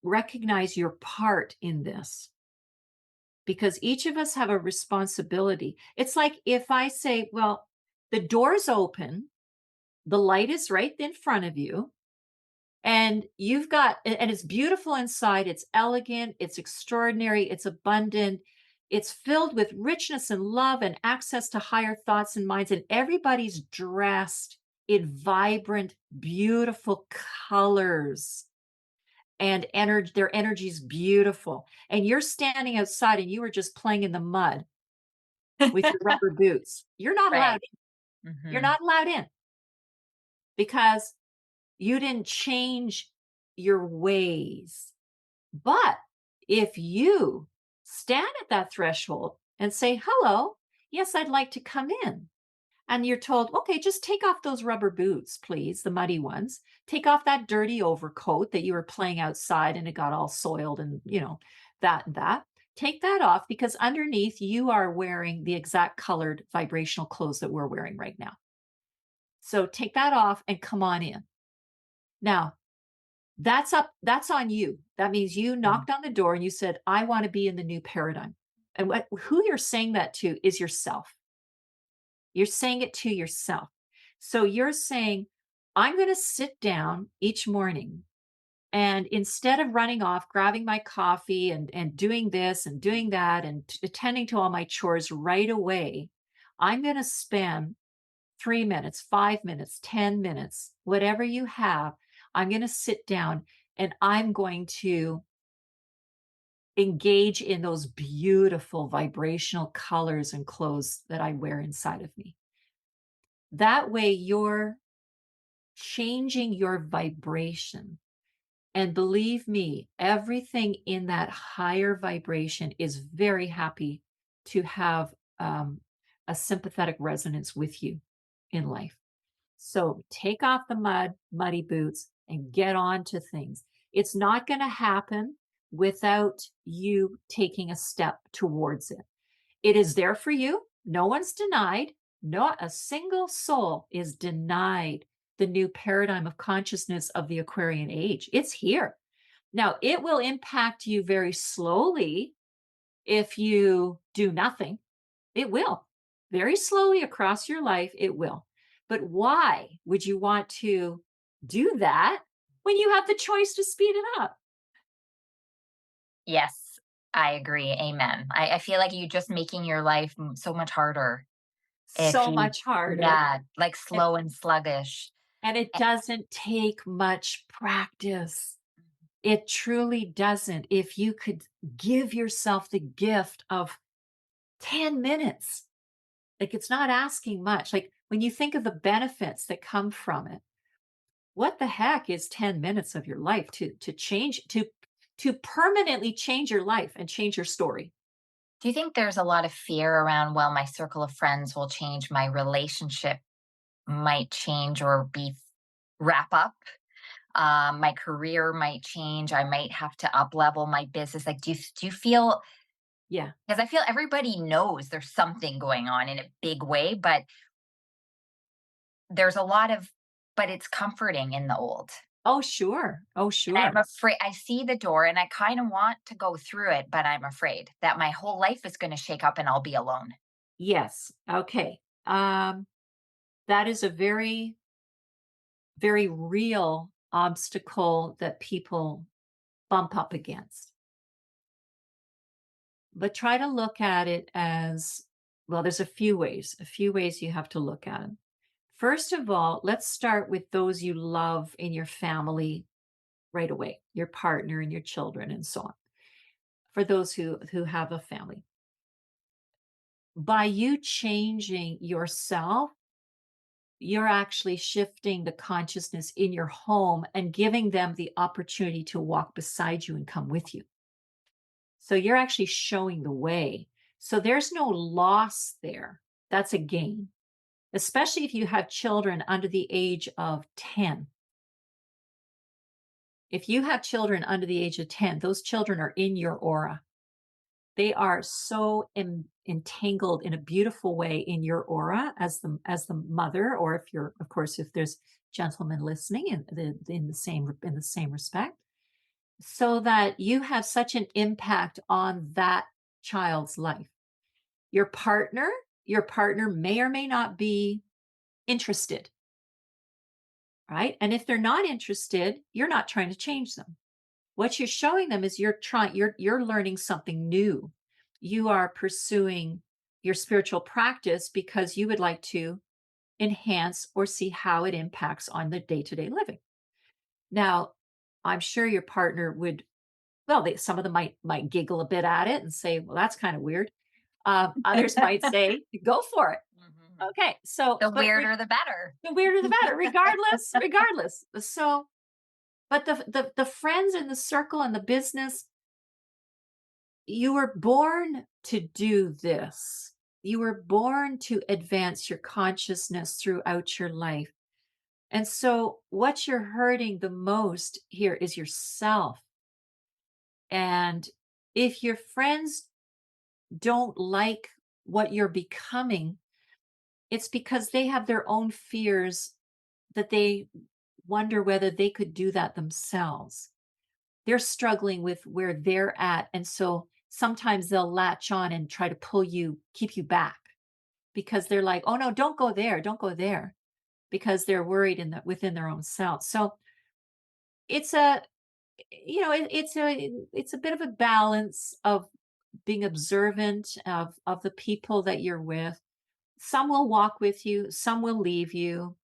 recognize your part in this because each of us have a responsibility. It's like if I say, well, the door's open, the light is right in front of you, and and it's beautiful inside, it's elegant, it's extraordinary, it's abundant, it's filled with richness and love and access to higher thoughts and minds, and everybody's dressed in vibrant, beautiful colors and energy. Their energy's beautiful. And you're standing outside and you were just playing in the mud with your rubber boots. You're not allowed Right. in. You're Hmm. not allowed in because you didn't change your ways. But if you stand at that threshold and say, "Hello, yes, I'd like to come in." And you're told, "Okay, just take off those rubber boots, please, the muddy ones. Take off that dirty overcoat that you were playing outside and it got all soiled and, that and that. Take that off because underneath you are wearing the exact colored vibrational clothes that we're wearing right now. So take that off and come on in." Now, that's on you. That means you knocked on the door and you said, "I want to be in the new paradigm." And who you're saying that to is yourself. You're saying it to yourself. So you're saying, "I'm going to sit down each morning and instead of running off, grabbing my coffee and doing this and doing that and attending to all my chores right away, I'm going to spend 3 minutes, 5 minutes, 10 minutes, whatever you have. I'm going to sit down and I'm going to engage in those beautiful vibrational colors and clothes that I wear inside of me." That way you're changing your vibration. And believe me, everything in that higher vibration is very happy to have um, a sympathetic resonance with you in life. So take off the muddy boots and get on to things. It's not going to happen without you taking a step towards it. It is there for you. No one's denied. Not a single soul is denied the new paradigm of consciousness of the Aquarian age. It's here. Now, it will impact you very slowly if you do nothing. It will. Very slowly across your life, it will. But why would you want to do that when you have the choice to speed it up? Yes, I agree. Amen. I feel like you just making your life so much harder if So you, much harder. yeah, like And, slow and sluggish. and it Eh, doesn't take much practice. It truly doesn't. If you could give yourself the gift of 10 minutes, like it's not asking much. Like when you think of the benefits that come from it, what the heck is 10 minutes of your life to change to permanently change your life and change your story? Do you think there's a lot of fear around, well, my circle of friends will change, my relationship might change or be wrap up? My career might change. I might have to up level my business. Like, do you feel, Yeah. because I feel everybody knows there's something going on in a big way, but there's a lot of, but it's comforting in the old. Oh, sure. Oh, And I'm sure. afraid, I see the door and I kind of want to go through it, but I'm afraid that my whole life is going to shake up and I'll be alone. Yes. Okay. That is a very, very real obstacle that people bump up against. But try to look at it as well, there's a few ways you have to look at it. First of all, let's start with those you love in your family right away, your partner and your children and so on. For those who have a family. By you changing yourself, you're actually shifting the consciousness in your home and giving them the opportunity to walk beside you and come with you. So you're actually showing the way. So there's no loss there. That's a gain, especially if you have children under the age of 10. If you have children under the age of 10, those children are in your aura. They are so entangled in a beautiful way in your aura as the mother, or if you're, of course, if there's gentlemen listening in the same respect, so that you have such an impact on that child's life. Your partner, your partner may or may not be interested, right? And if they're not interested, you're not trying to change them. What you're showing them is you're learning something new. You are pursuing your spiritual practice because you would like to enhance or see how it impacts on the day-to-day living. Now, I'm sure your partner would, well, some of them might giggle a bit at it and say, well, that's kind of weird. Others might say, go for it. Mhm. Okay. So, The but weirder, the better. the weirder the better, regardless. So, but the friends in the circle and the business, you were born to do this. You were born to advance your consciousness throughout your life. And so, what you're hurting the most here is yourself. And if your friends don't like what you're becoming, it's because they have their own fears that they wonder whether they could do that themselves. They're struggling with where they're at. And so sometimes they'll latch on and try to pull you, keep you back because they're like, oh no, don't go there, don't go there, because they're worried within their own self. So it's a, it's a bit of a balance of being observant of the people that you're with. Some will walk with you, some will leave you.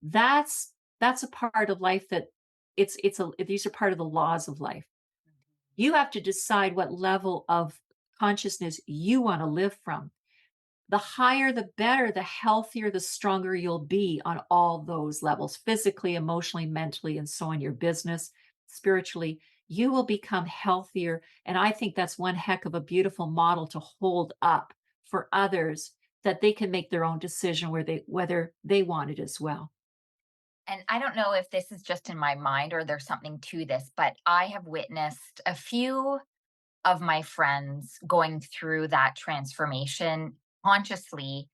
That's a part of life that these are part of the laws of life. You have to decide what level of consciousness you want to live from. The higher, the better, the healthier, the stronger you'll be on all those levels, physically, emotionally, mentally, and so on, your business, spiritually. You will become healthier. And I think that's one heck of a beautiful model to hold up for others, that they can make their own decision whether they want it as well. And I don't know if this is just in my mind or there's something to this, but I have witnessed a few of my friends going through that transformation consciously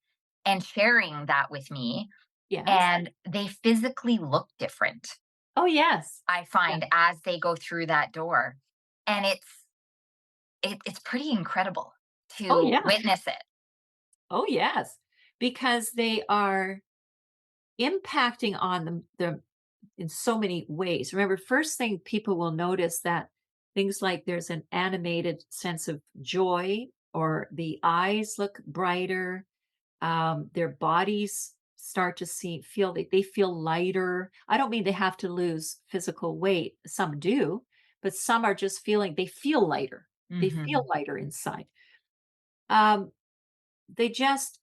and sharing that with me, Yes. and they physically look different, Oh, yes. I Yeah. find, as they go through that door. And it's pretty incredible Oh, to yeah. witness it. Oh, yes. Because they are impacting on them in so many ways. Remember, first thing people will notice that things like there's an animated sense of joy, or the eyes look brighter, their bodies start to feel that they feel lighter. I don't mean they have to lose physical weight. Some do, but some are just feeling they feel lighter. They feel Mhm. lighter inside. Um, they just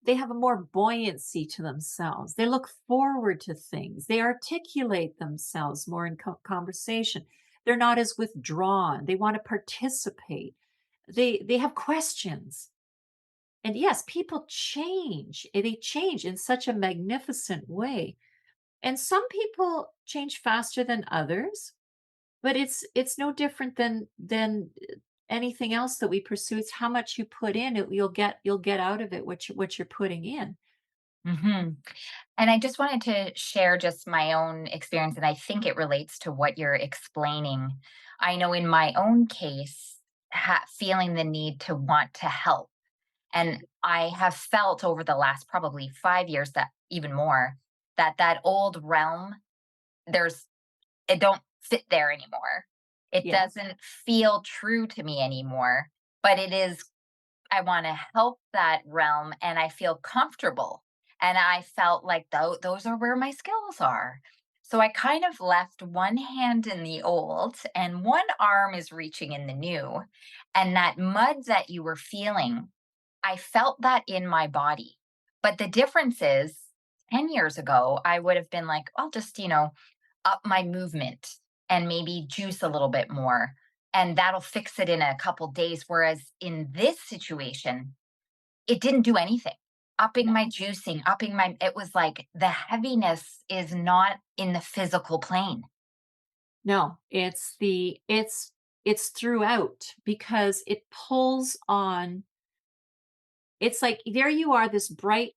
they have a more buoyancy to themselves. They look forward to things. They articulate themselves more in conversation. They're not as withdrawn. They want to participate. They have questions. And yes, people change. They change in such a magnificent way. And some people change faster than others, but it's no different than anything else that we pursue. It's how much you put in, you'll get out of it what you're putting in. Mhm. And I just wanted to share just my own experience, and I think it relates to what you're explaining. I know in my own case, feeling the need to want to help. And I have felt over the last probably 5 years, that even more, that that old realm, there's, it don't fit there anymore. It Yes. doesn't feel true to me anymore, but it is, I want to help that realm and I feel comfortable. And I felt like those are where my skills are. So I kind of left one hand in the old and one arm is reaching in the new. And that mud that you were feeling, I felt that in my body. But the difference is, 10 years ago, I would have been like, I'll just, up my movement and maybe juice a little bit more. And that'll fix it in a couple days. Whereas in this situation, it didn't do anything. Upping No. my juicing, it was like the heaviness is not in the physical plane. No, it's throughout, because it pulls on. It's like there you are, this bright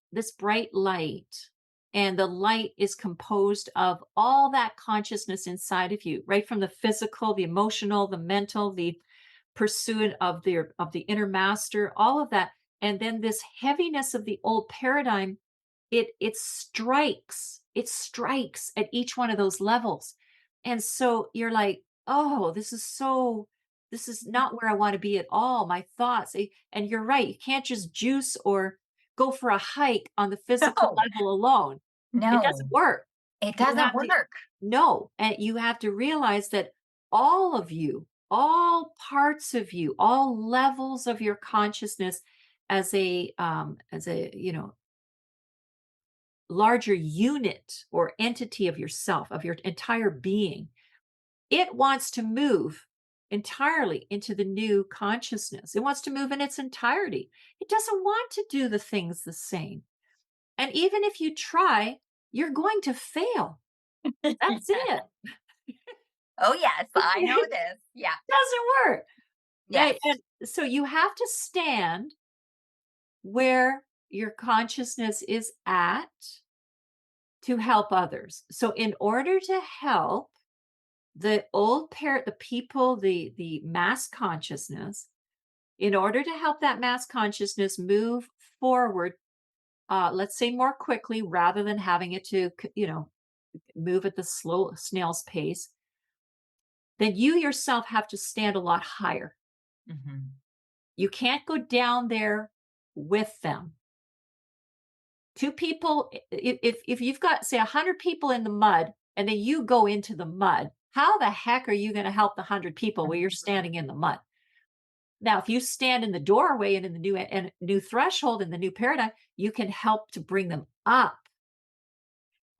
light, and the light is composed of all that consciousness inside of you, right from the physical, the emotional, the mental, the pursuit of the inner master, all of that. And then this heaviness of the old paradigm, it strikes at each one of those levels. And so you're like, oh, this is not where I want to be at all. My thoughts. And you're right, you can't just juice or go for a hike on the physical No, level alone. It doesn't no, work. it You doesn't have to work. No, and you have to realize that all of you, all parts of you, all levels of your consciousness, as a larger unit or entity of yourself, of your entire being, it wants to move entirely into the new consciousness. It wants to move in its entirety. It doesn't want to do the things the same. And even if you try, you're going to fail. That's it. Oh, yes, I know It this. Yeah. doesn't work. Right. Yes. And so you have to stand where your consciousness is at to help others. So in order to help the people, the mass consciousness, in order to help that mass consciousness move forward, let's say more quickly, rather than having it to, move at the slow snail's pace, then you yourself have to stand a lot higher. Mhm. You can't go down there with them. Two people, if you've got, say, 100 people in the mud, and then you go into the mud, how the heck are you going to help the 100 people where you're standing in the mud? Now, if you stand in the doorway and in the new threshold in the new paradigm, you can help to bring them up.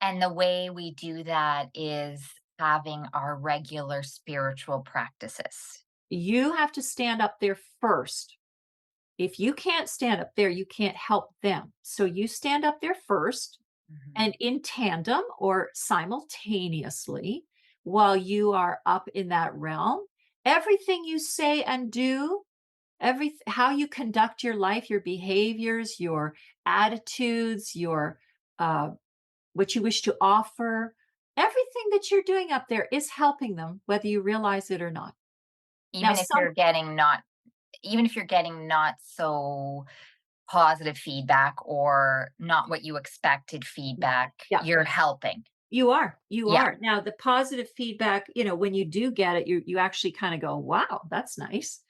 And the way we do that is having our regular spiritual practices. You have to stand up there first. If you can't stand up there, you can't help them. So you stand up there first, Mhm. and in tandem or simultaneously, while you are up in that realm, everything you say and do, how you conduct your life, your behaviors, your attitudes, your uh, what you wish to offer, everything that you're doing up there is helping them, whether you realize it or not. Now, Even if some you're getting not even if you're getting not so positive feedback or not what you expected feedback, yeah, you're helping. you Yeah. are. Now, the positive feedback, when you do get it, you actually kind of go, "Wow, that's nice."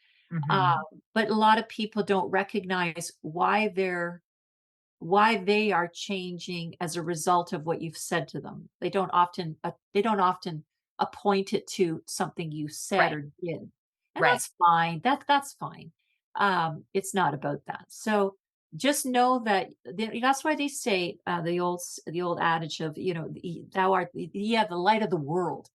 Uh, Mhm. but a lot of people don't recognize why they are changing as a result of what you've said to them. They don't often point it to something you said Right. or did. And Right. that's fine. That's fine. It's not about that. So just know that that's why they say the old adage of thou art the light of the world,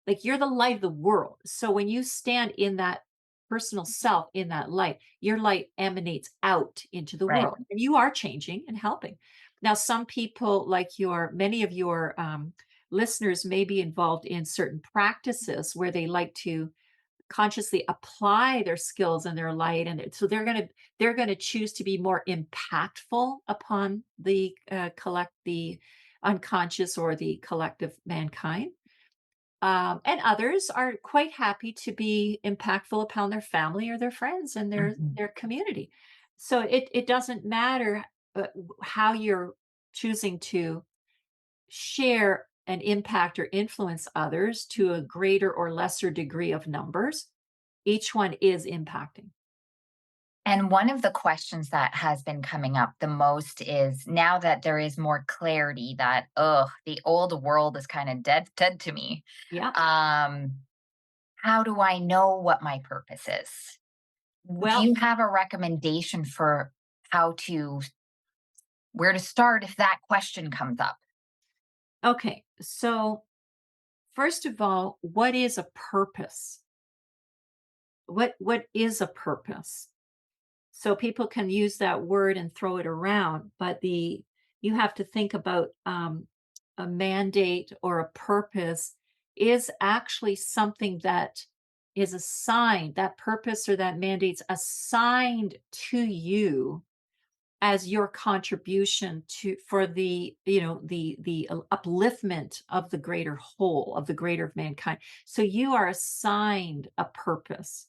like you're the light of the world. So when you stand in that personal self in that light, your light emanates out into the Right. world and you are changing and helping. Now, some people, like many of your listeners, may be involved in certain practices where they like to consciously apply their skills and their light. And so they're going to choose to be more impactful upon the unconscious or the collective mankind, and others are quite happy to be impactful upon their family or their friends and their Mhm. their community. So it doesn't matter how you're choosing to share and impact or influence others to a greater or lesser degree of numbers. Each one is impacting. And one of the questions that has been coming up the most is now that there is more clarity that, the old world is kind of dead to me. Yeah. Um, how do I know what my purpose is? Do Well, you have a recommendation for how to where to start if that question comes up? okay. So first of all, what is a purpose? What is a purpose? So people can use that word and throw it around, but you have to think about a mandate or a purpose is actually something that is assigned, that purpose or that mandate's assigned to you as your contribution to for the upliftment of the greater whole, of the greater of mankind. So you are assigned a purpose.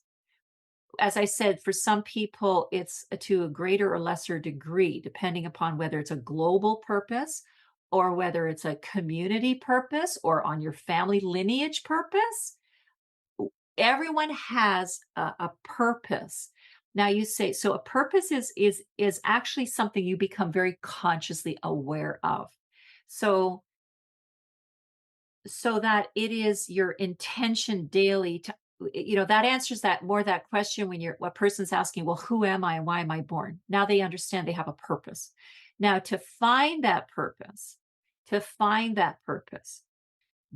As I said, for some people, it's to a greater or lesser degree, depending upon whether it's a global purpose or whether it's a community purpose or on your family lineage purpose. Everyone has a purpose. Now you say, so a purpose is actually something you become very consciously aware of. So so that it is your intention daily to that answers that question when a person's asking, well, who am I and why am I born? Now they understand they have a purpose. Now to find that purpose,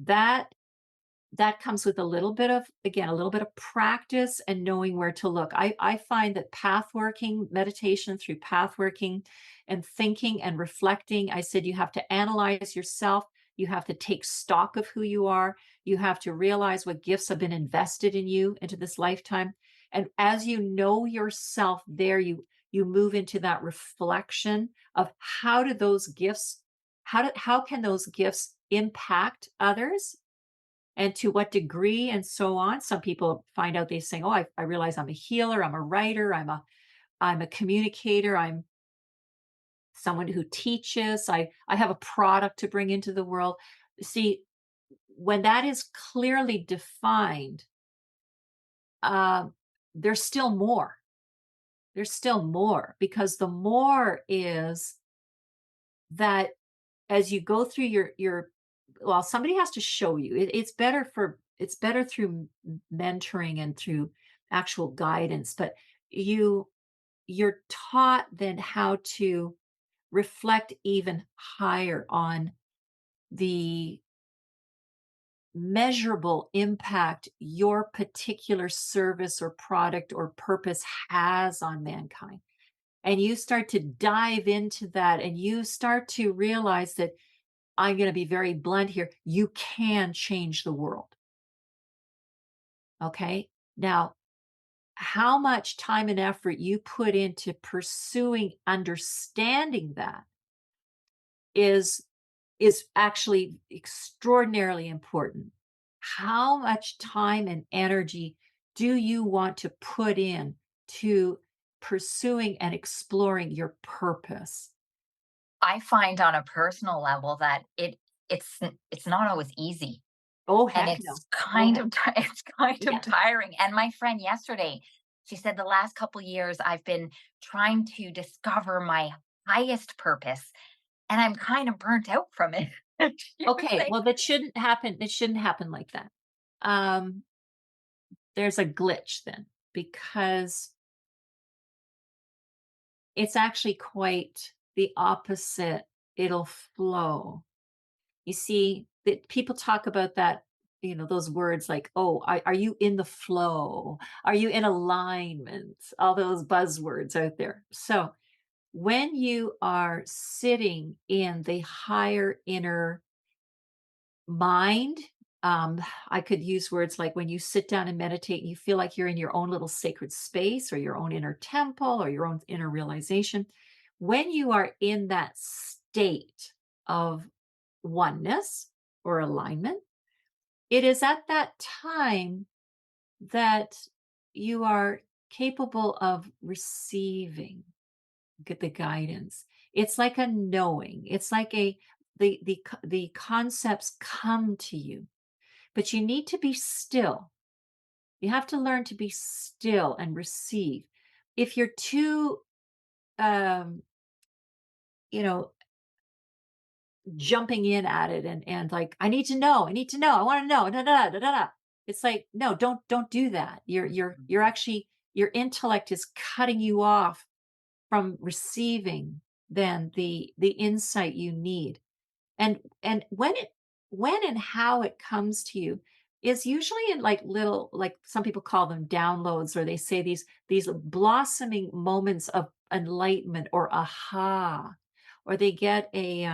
that comes with a little bit of practice and knowing where to look. I find that path working, meditation through path working and thinking and reflecting, I said you have to analyze yourself. You have to take stock of who you are. You have to realize what gifts have been invested in you into this lifetime. And as you know yourself there, you move into that reflection of how can those gifts impact others and to what degree and so on. Some people find out they say, oh, I realize I'm a healer, I'm a writer, I'm a communicator, I'm someone who teaches, I have a product to bring into the world. See, when that is clearly defined, um, there's still more. There's still more because the more is that as you go through your well, somebody has to show you. It's better through mentoring and through actual guidance, but you you're taught then how to reflect even higher on the measurable impact your particular service or product or purpose has on mankind. And you start to dive into that and you start to realize that I'm going to be very blunt here. You can change the world. Okay. Now, how much time and effort you put into pursuing understanding that is is actually extraordinarily important. How much time and energy do you want to put in to pursuing and exploring your purpose? I find on a personal level that it's not always easy, Oh, and heck no. it's Oh, kind heck of it's kind of yeah. tiring. And my friend yesterday, she said the last couple years I've been trying to discover my highest purpose, and I'm kind of burnt out from it. She was Okay, saying, well, that shouldn't happen. It shouldn't happen like that. Um, there's a glitch then because it's actually quite the opposite. It'll flow. You see, that people talk about that, those words like, "Oh, are you in the flow? Are you in alignment?" All those buzzwords out there. So, when you are sitting in the higher inner mind, I could use words like when you sit down and meditate and you feel like you're in your own little sacred space or your own inner temple or your own inner realization. When you are in that state of oneness or alignment, it is at that time that you are capable of receiving the guidance. It's like a knowing. It's like the concepts come to you, but you need to be still. You have to learn to be still and receive. If you're too um, you know, jumping in at it and like, I need to know, I want to know, da, da, da, da, da. Da." It's like, no, don't do that. You're actually your intellect is cutting you off from receiving then the insight you need. And when and how it comes to you is usually in like little, like some people call them downloads, or they say these blossoming moments of enlightenment or aha, or they get a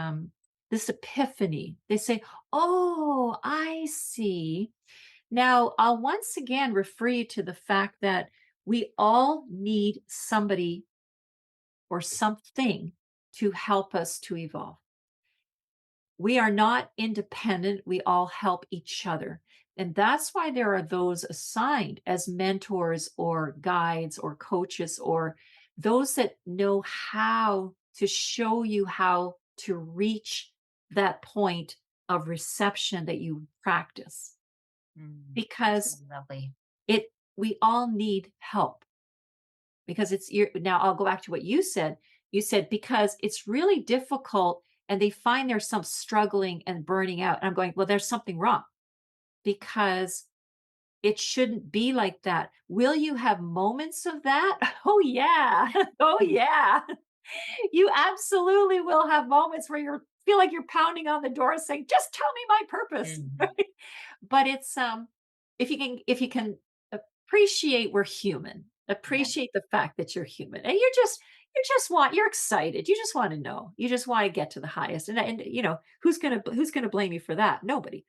this epiphany. They say, "Oh, I see." Now, I'll once again refer you to the fact that we all need somebody or something to help us to evolve. We are not independent. We all help each other. And that's why there are those assigned as mentors or guides or coaches or those that know how to show you how to reach that point of reception that you practice that's because really lovely. it we all need help because it's your now I'll go back to what you said. You said because it's really difficult and they find there's some struggling and burning out. And I'm going, well, there's something wrong because it shouldn't be like that. Will you have moments of that? Oh, yeah. Oh, yeah. You absolutely will have moments where you feel like you're pounding on the door saying, just tell me my purpose. Mhm. Right? But it's if you can appreciate we're human, Yeah. appreciate the fact that you're human, and you're excited. You just want to know. You just want to get to the highest. And who's gonna blame you for that? Nobody.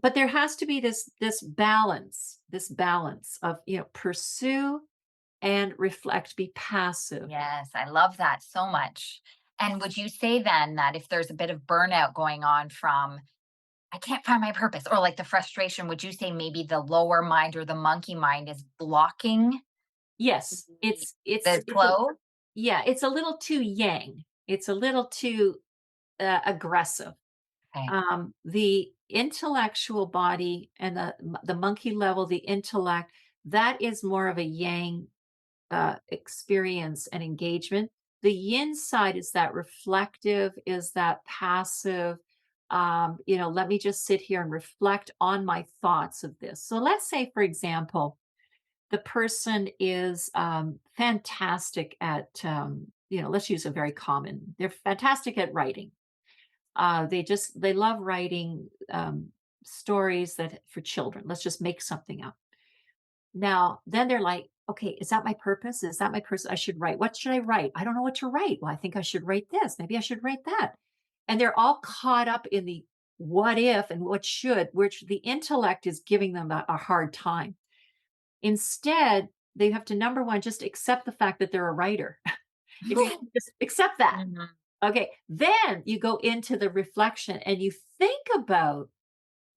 But there has to be this balance of pursue and reflect, be passive. Yes, I love that so much. And would you say then that if there's a bit of burnout going on from, I can't find my purpose, or like the frustration, would you say maybe the lower mind or the monkey mind is blocking Yes, the, the flow? it's a little too yang. It's a little too aggressive. Okay. The intellectual body and the monkey level, the intellect, that is more of a yang experience and engagement. The yin side is that reflective, is that passive. Let me just sit here and reflect on my thoughts of this. So let's say, for example, the person is fantastic at, let's use a very common, they're fantastic at writing. They love writing stories that for children. Let's just make something up. Now, then they're like, okay, is that my purpose? Is that my person? I should write. What should I write? I don't know what to write. Well, I think I should write this. Maybe I should write that. And they're all caught up in the what if and what should, which the intellect is giving them a hard time. Instead, they have to, number one, just accept the fact that they're a writer. If you just accept that, Mhm. okay, then you go into the reflection and you think about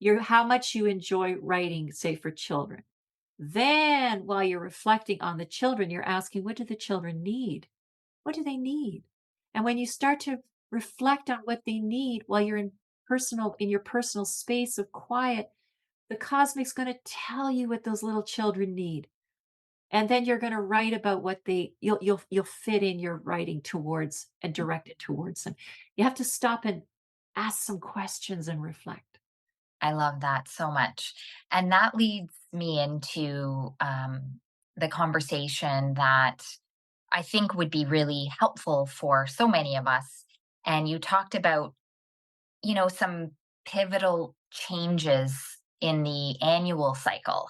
your how much you enjoy writing, say for children. Then while you're reflecting on the children, you're asking, what do the children need? What do they need? And when you start to reflect on what they need while you're in your personal space of quiet, the cosmic's going to tell you what those little children need. And then you're going to write about what you'll fit in your writing towards and direct it towards them. You have to stop and ask some questions and reflect. I love that so much. And that leads me into the conversation that I think would be really helpful for so many of us. And you talked about, some pivotal changes in the annual cycle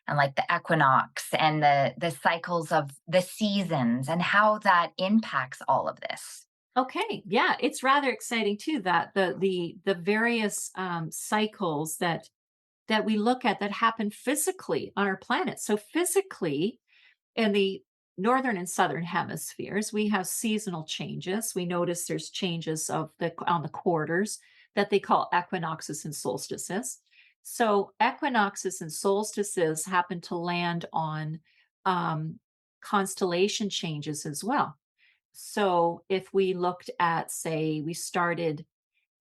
and like the equinox and the cycles of the seasons and how that impacts all of this. Okay, yeah, it's rather exciting too that the various cycles that we look at that happen physically on our planet. So physically, in the northern and southern hemispheres, we have seasonal changes. We notice there's changes of the on the quarters that they call equinoxes and solstices. So equinoxes and solstices happen to land on um, constellation changes as well. So if we looked at, say, we started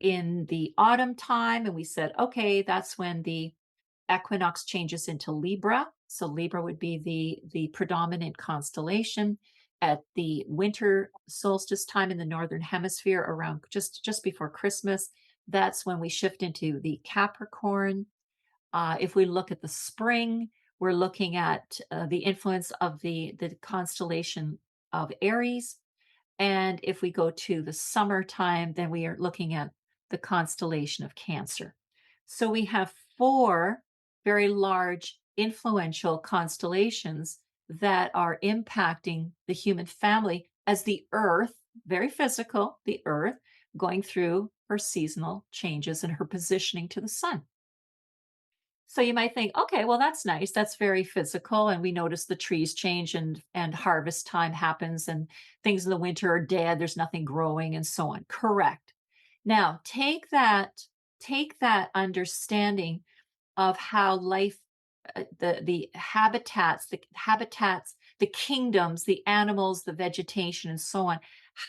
in the autumn time and we said, okay, that's when the equinox changes into Libra. So Libra would be the predominant constellation at the winter solstice time in the northern hemisphere around just before Christmas. That's when we shift into the Capricorn. If we look at the spring, we're looking at the influence of the constellation of Aries. And if we go to the summertime, then we are looking at the constellation of Cancer. So we have four very large, influential constellations that are impacting the human family as the Earth, very physical, the Earth going through her seasonal changes and her positioning to the sun. So you might think, okay, well, that's nice. That's very physical. And we notice the trees change and harvest time happens and things in the winter are dead. There's nothing growing and so on. Correct. Now take that understanding of how life, the kingdoms, the animals, the vegetation, and so on,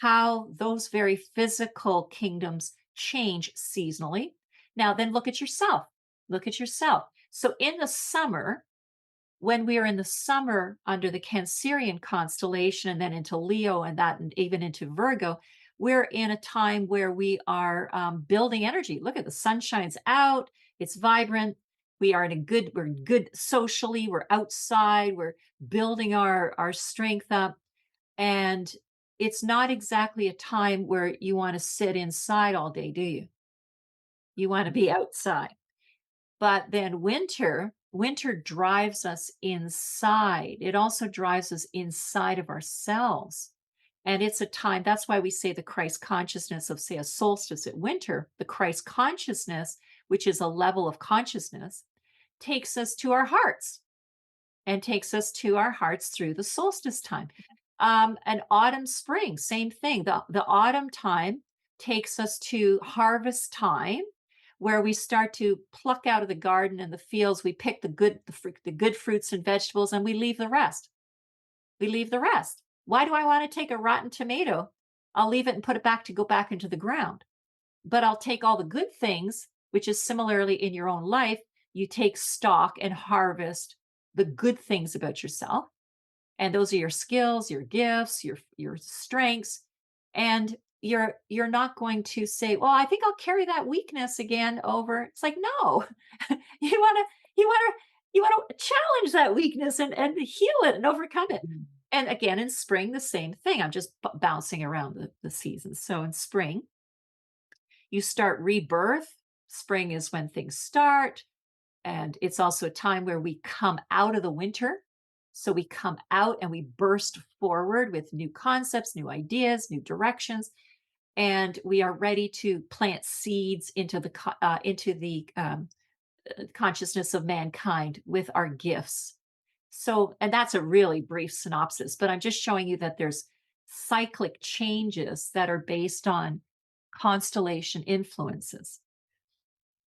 how those very physical kingdoms change seasonally. Now, then look at yourself. Look at yourself. So, in the summer, when we are in the summer under the Cancerian constellation and then into Leo and even into Virgo, we're in a time where we are building energy. Look at the sun shines out, it's vibrant. We're good socially, we're outside, we're building our strength up. And it's not exactly a time where you want to sit inside all day, do you? You want to be outside. But then winter drives us inside. It also drives us inside of ourselves. And it's a time, that's why we say the Christ consciousness of, say, a solstice at winter, the Christ consciousness, which is a level of consciousness, takes us to our hearts and takes us to our hearts through the solstice time. And autumn, spring, same thing. The autumn time takes us to harvest time, where we start to pluck out of the garden and the fields. We pick the good fruits and vegetables, and we leave the rest. We leave the rest. Why do I want to take a rotten tomato? I'll leave it and put it back to go back into the ground. But I'll take all the good things, which is similarly in your own life. You take stock and harvest the good things about yourself. And those are your skills, your gifts, your strengths. And you're not going to say, well, I think I'll carry that weakness again over. It's like, no, you want to, You want to challenge that weakness and heal it and overcome it. Mm. And again, in spring, the same thing. I'm just bouncing around the seasons. So in spring, you start rebirth. Spring is when things start. And it's also a time where we come out of the winter. So we come out and we burst forward with new concepts, new ideas, new directions, and we are ready to plant seeds into the consciousness of mankind with our gifts. So, and that's a really brief synopsis, but I'm just showing you that there's cyclic changes that are based on constellation influences.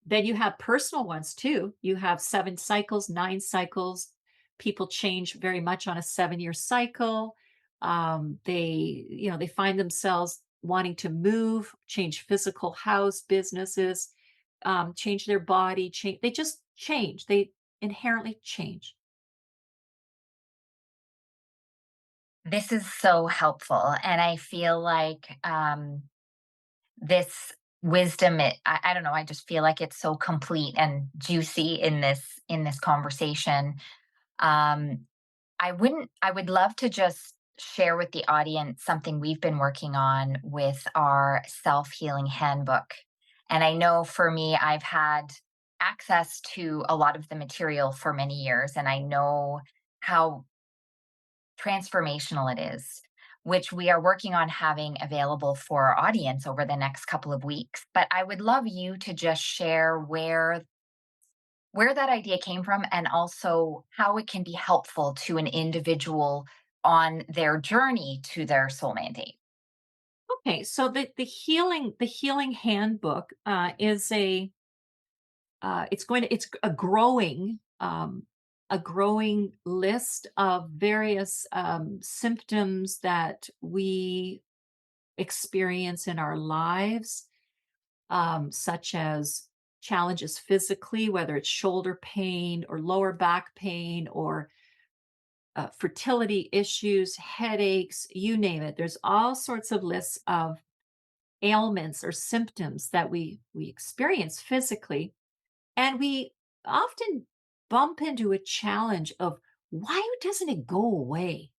Then you have personal ones too. You have 7 cycles, 9 cycles. People change very much on a 7-year cycle. They find themselves wanting to move, change physical house, businesses, change their body, change. They just change. They inherently change. This is so helpful, and I feel like, this wisdom, I don't know, I just feel like it's so complete and juicy in this conversation. Um, I would love to just share with the audience something we've been working on with our self-healing handbook. And I know for me, I've had access to a lot of the material for many years, and I know how transformational it is, which we are working on having available for our audience over the next couple of weeks. But I would love you to just share where that idea came from, and also how it can be helpful to an individual on their journey to their soul mandate. Okay, so the healing handbook is it's a growing list of various symptoms that we experience in our lives, such as challenges physically, whether it's shoulder pain or lower back pain or fertility issues, headaches, you name it. There's all sorts of lists of ailments or symptoms that we experience physically, and we often bump into a challenge of why doesn't it go away?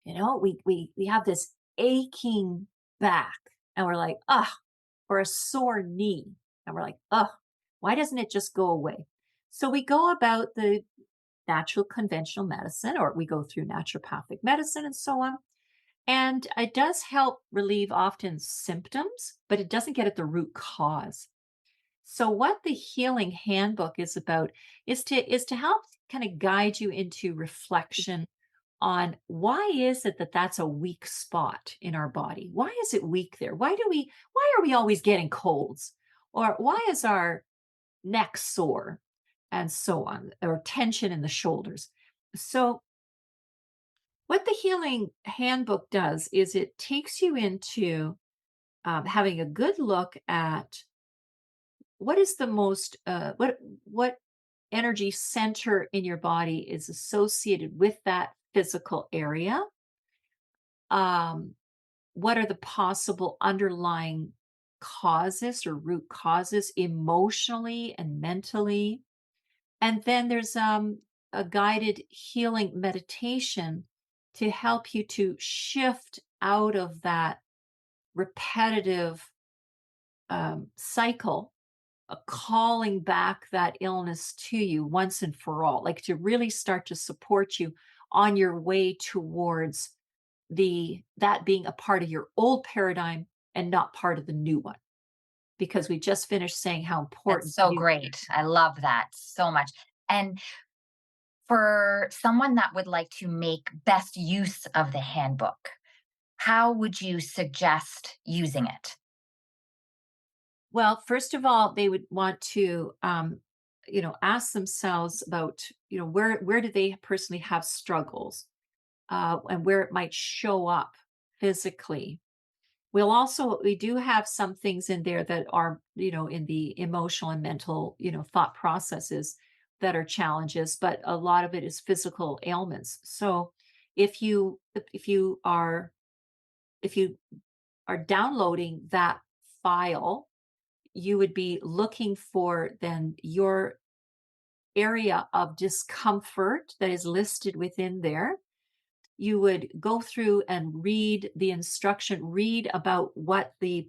We have this aching back, and we're like, ugh, or a sore knee, and we're like, ugh, why doesn't it just go away? So we go about the natural conventional medicine, or we go through naturopathic medicine and so on. And it does help relieve often symptoms, but it doesn't get at the root cause. So what the healing handbook is about is to help kind of guide you into reflection on why is it that that's a weak spot in our body? Why is it weak there? Why are we always getting colds? Or why is our neck sore and so on, or tension in the shoulders? So what the healing handbook does is it takes you into having a good look at what is the most what energy center in your body is associated with that physical area. um, what are the possible underlying causes or root causes emotionally and mentally, and then there's a guided healing meditation to help you to shift out of that repetitive cycle, calling back that illness to you once and for all, like to really start to support you on your way towards the that being a part of your old paradigm and not part of the new one, because we just finished saying how That's important so new. great. I love that so much. And for someone that would like to make best use of the handbook, how would you suggest using it? Well, first of all, they would want to ask themselves about, where do they personally have struggles, and where it might show up physically. We do have some things in there that are, in the emotional and mental, thought processes that are challenges, but a lot of it is physical ailments. So if you are downloading that file, you would be looking for then your area of discomfort that is listed within there. You would go through and read the instruction, read about what the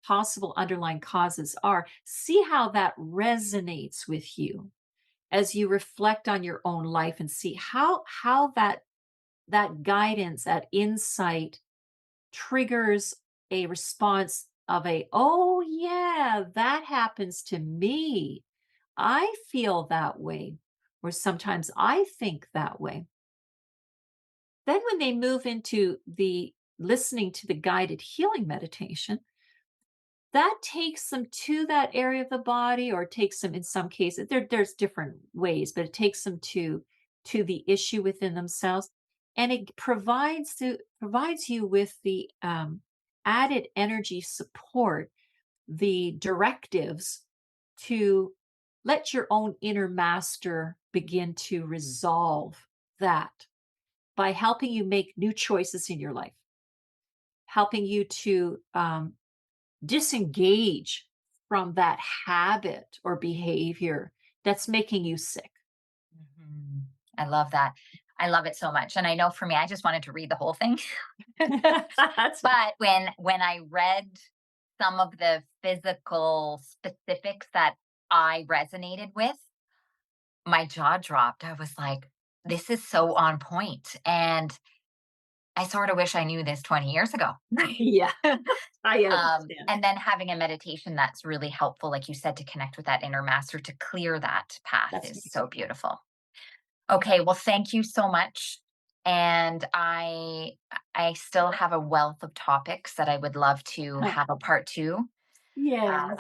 possible underlying causes are. See how that resonates with you as you reflect on your own life and see how that guidance, that insight triggers a response of a, oh yeah, that happens to me. I feel that way, or sometimes I think that way. Then when they move into the listening to the guided healing meditation, that takes them to that area of the body, or takes them, in some cases, there's different ways, but it takes them to the issue within themselves, and it provides you with the added energy support, the directives to let your own inner master begin to resolve that by helping you make new choices in your life, helping you to disengage from that habit or behavior that's making you sick. Mhm. I love that. I love it so much. And I know for me, I just wanted to read the whole thing. That's But when I read some of the physical specifics that I resonated with, my jaw dropped. I was like, this is so on point. And I sort of wish I knew this 20 years ago. yeah, I understand. And then having a meditation that's really helpful, like you said, to connect with that inner master, to clear that path That's is so beautiful. Okay, well, thank you so much. And I still have a wealth of topics that I would love to have a part two. yeah. Um,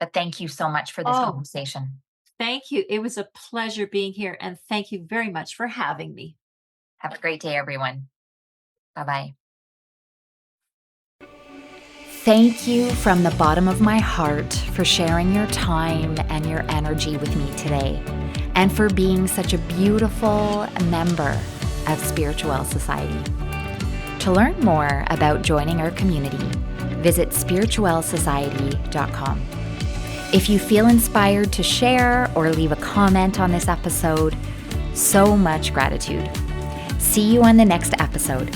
but thank you so much for this Oh, conversation. thank you. It was a pleasure being here, and thank you very much for having me. Have a great day, everyone. Bye bye. Thank you from the bottom of my heart for sharing your time and your energy with me today, and for being such a beautiful member of Spirituelle Society. To learn more about joining our community, visit spirituellesociety.com. If you feel inspired to share or leave a comment on this episode, so much gratitude. See you on the next episode.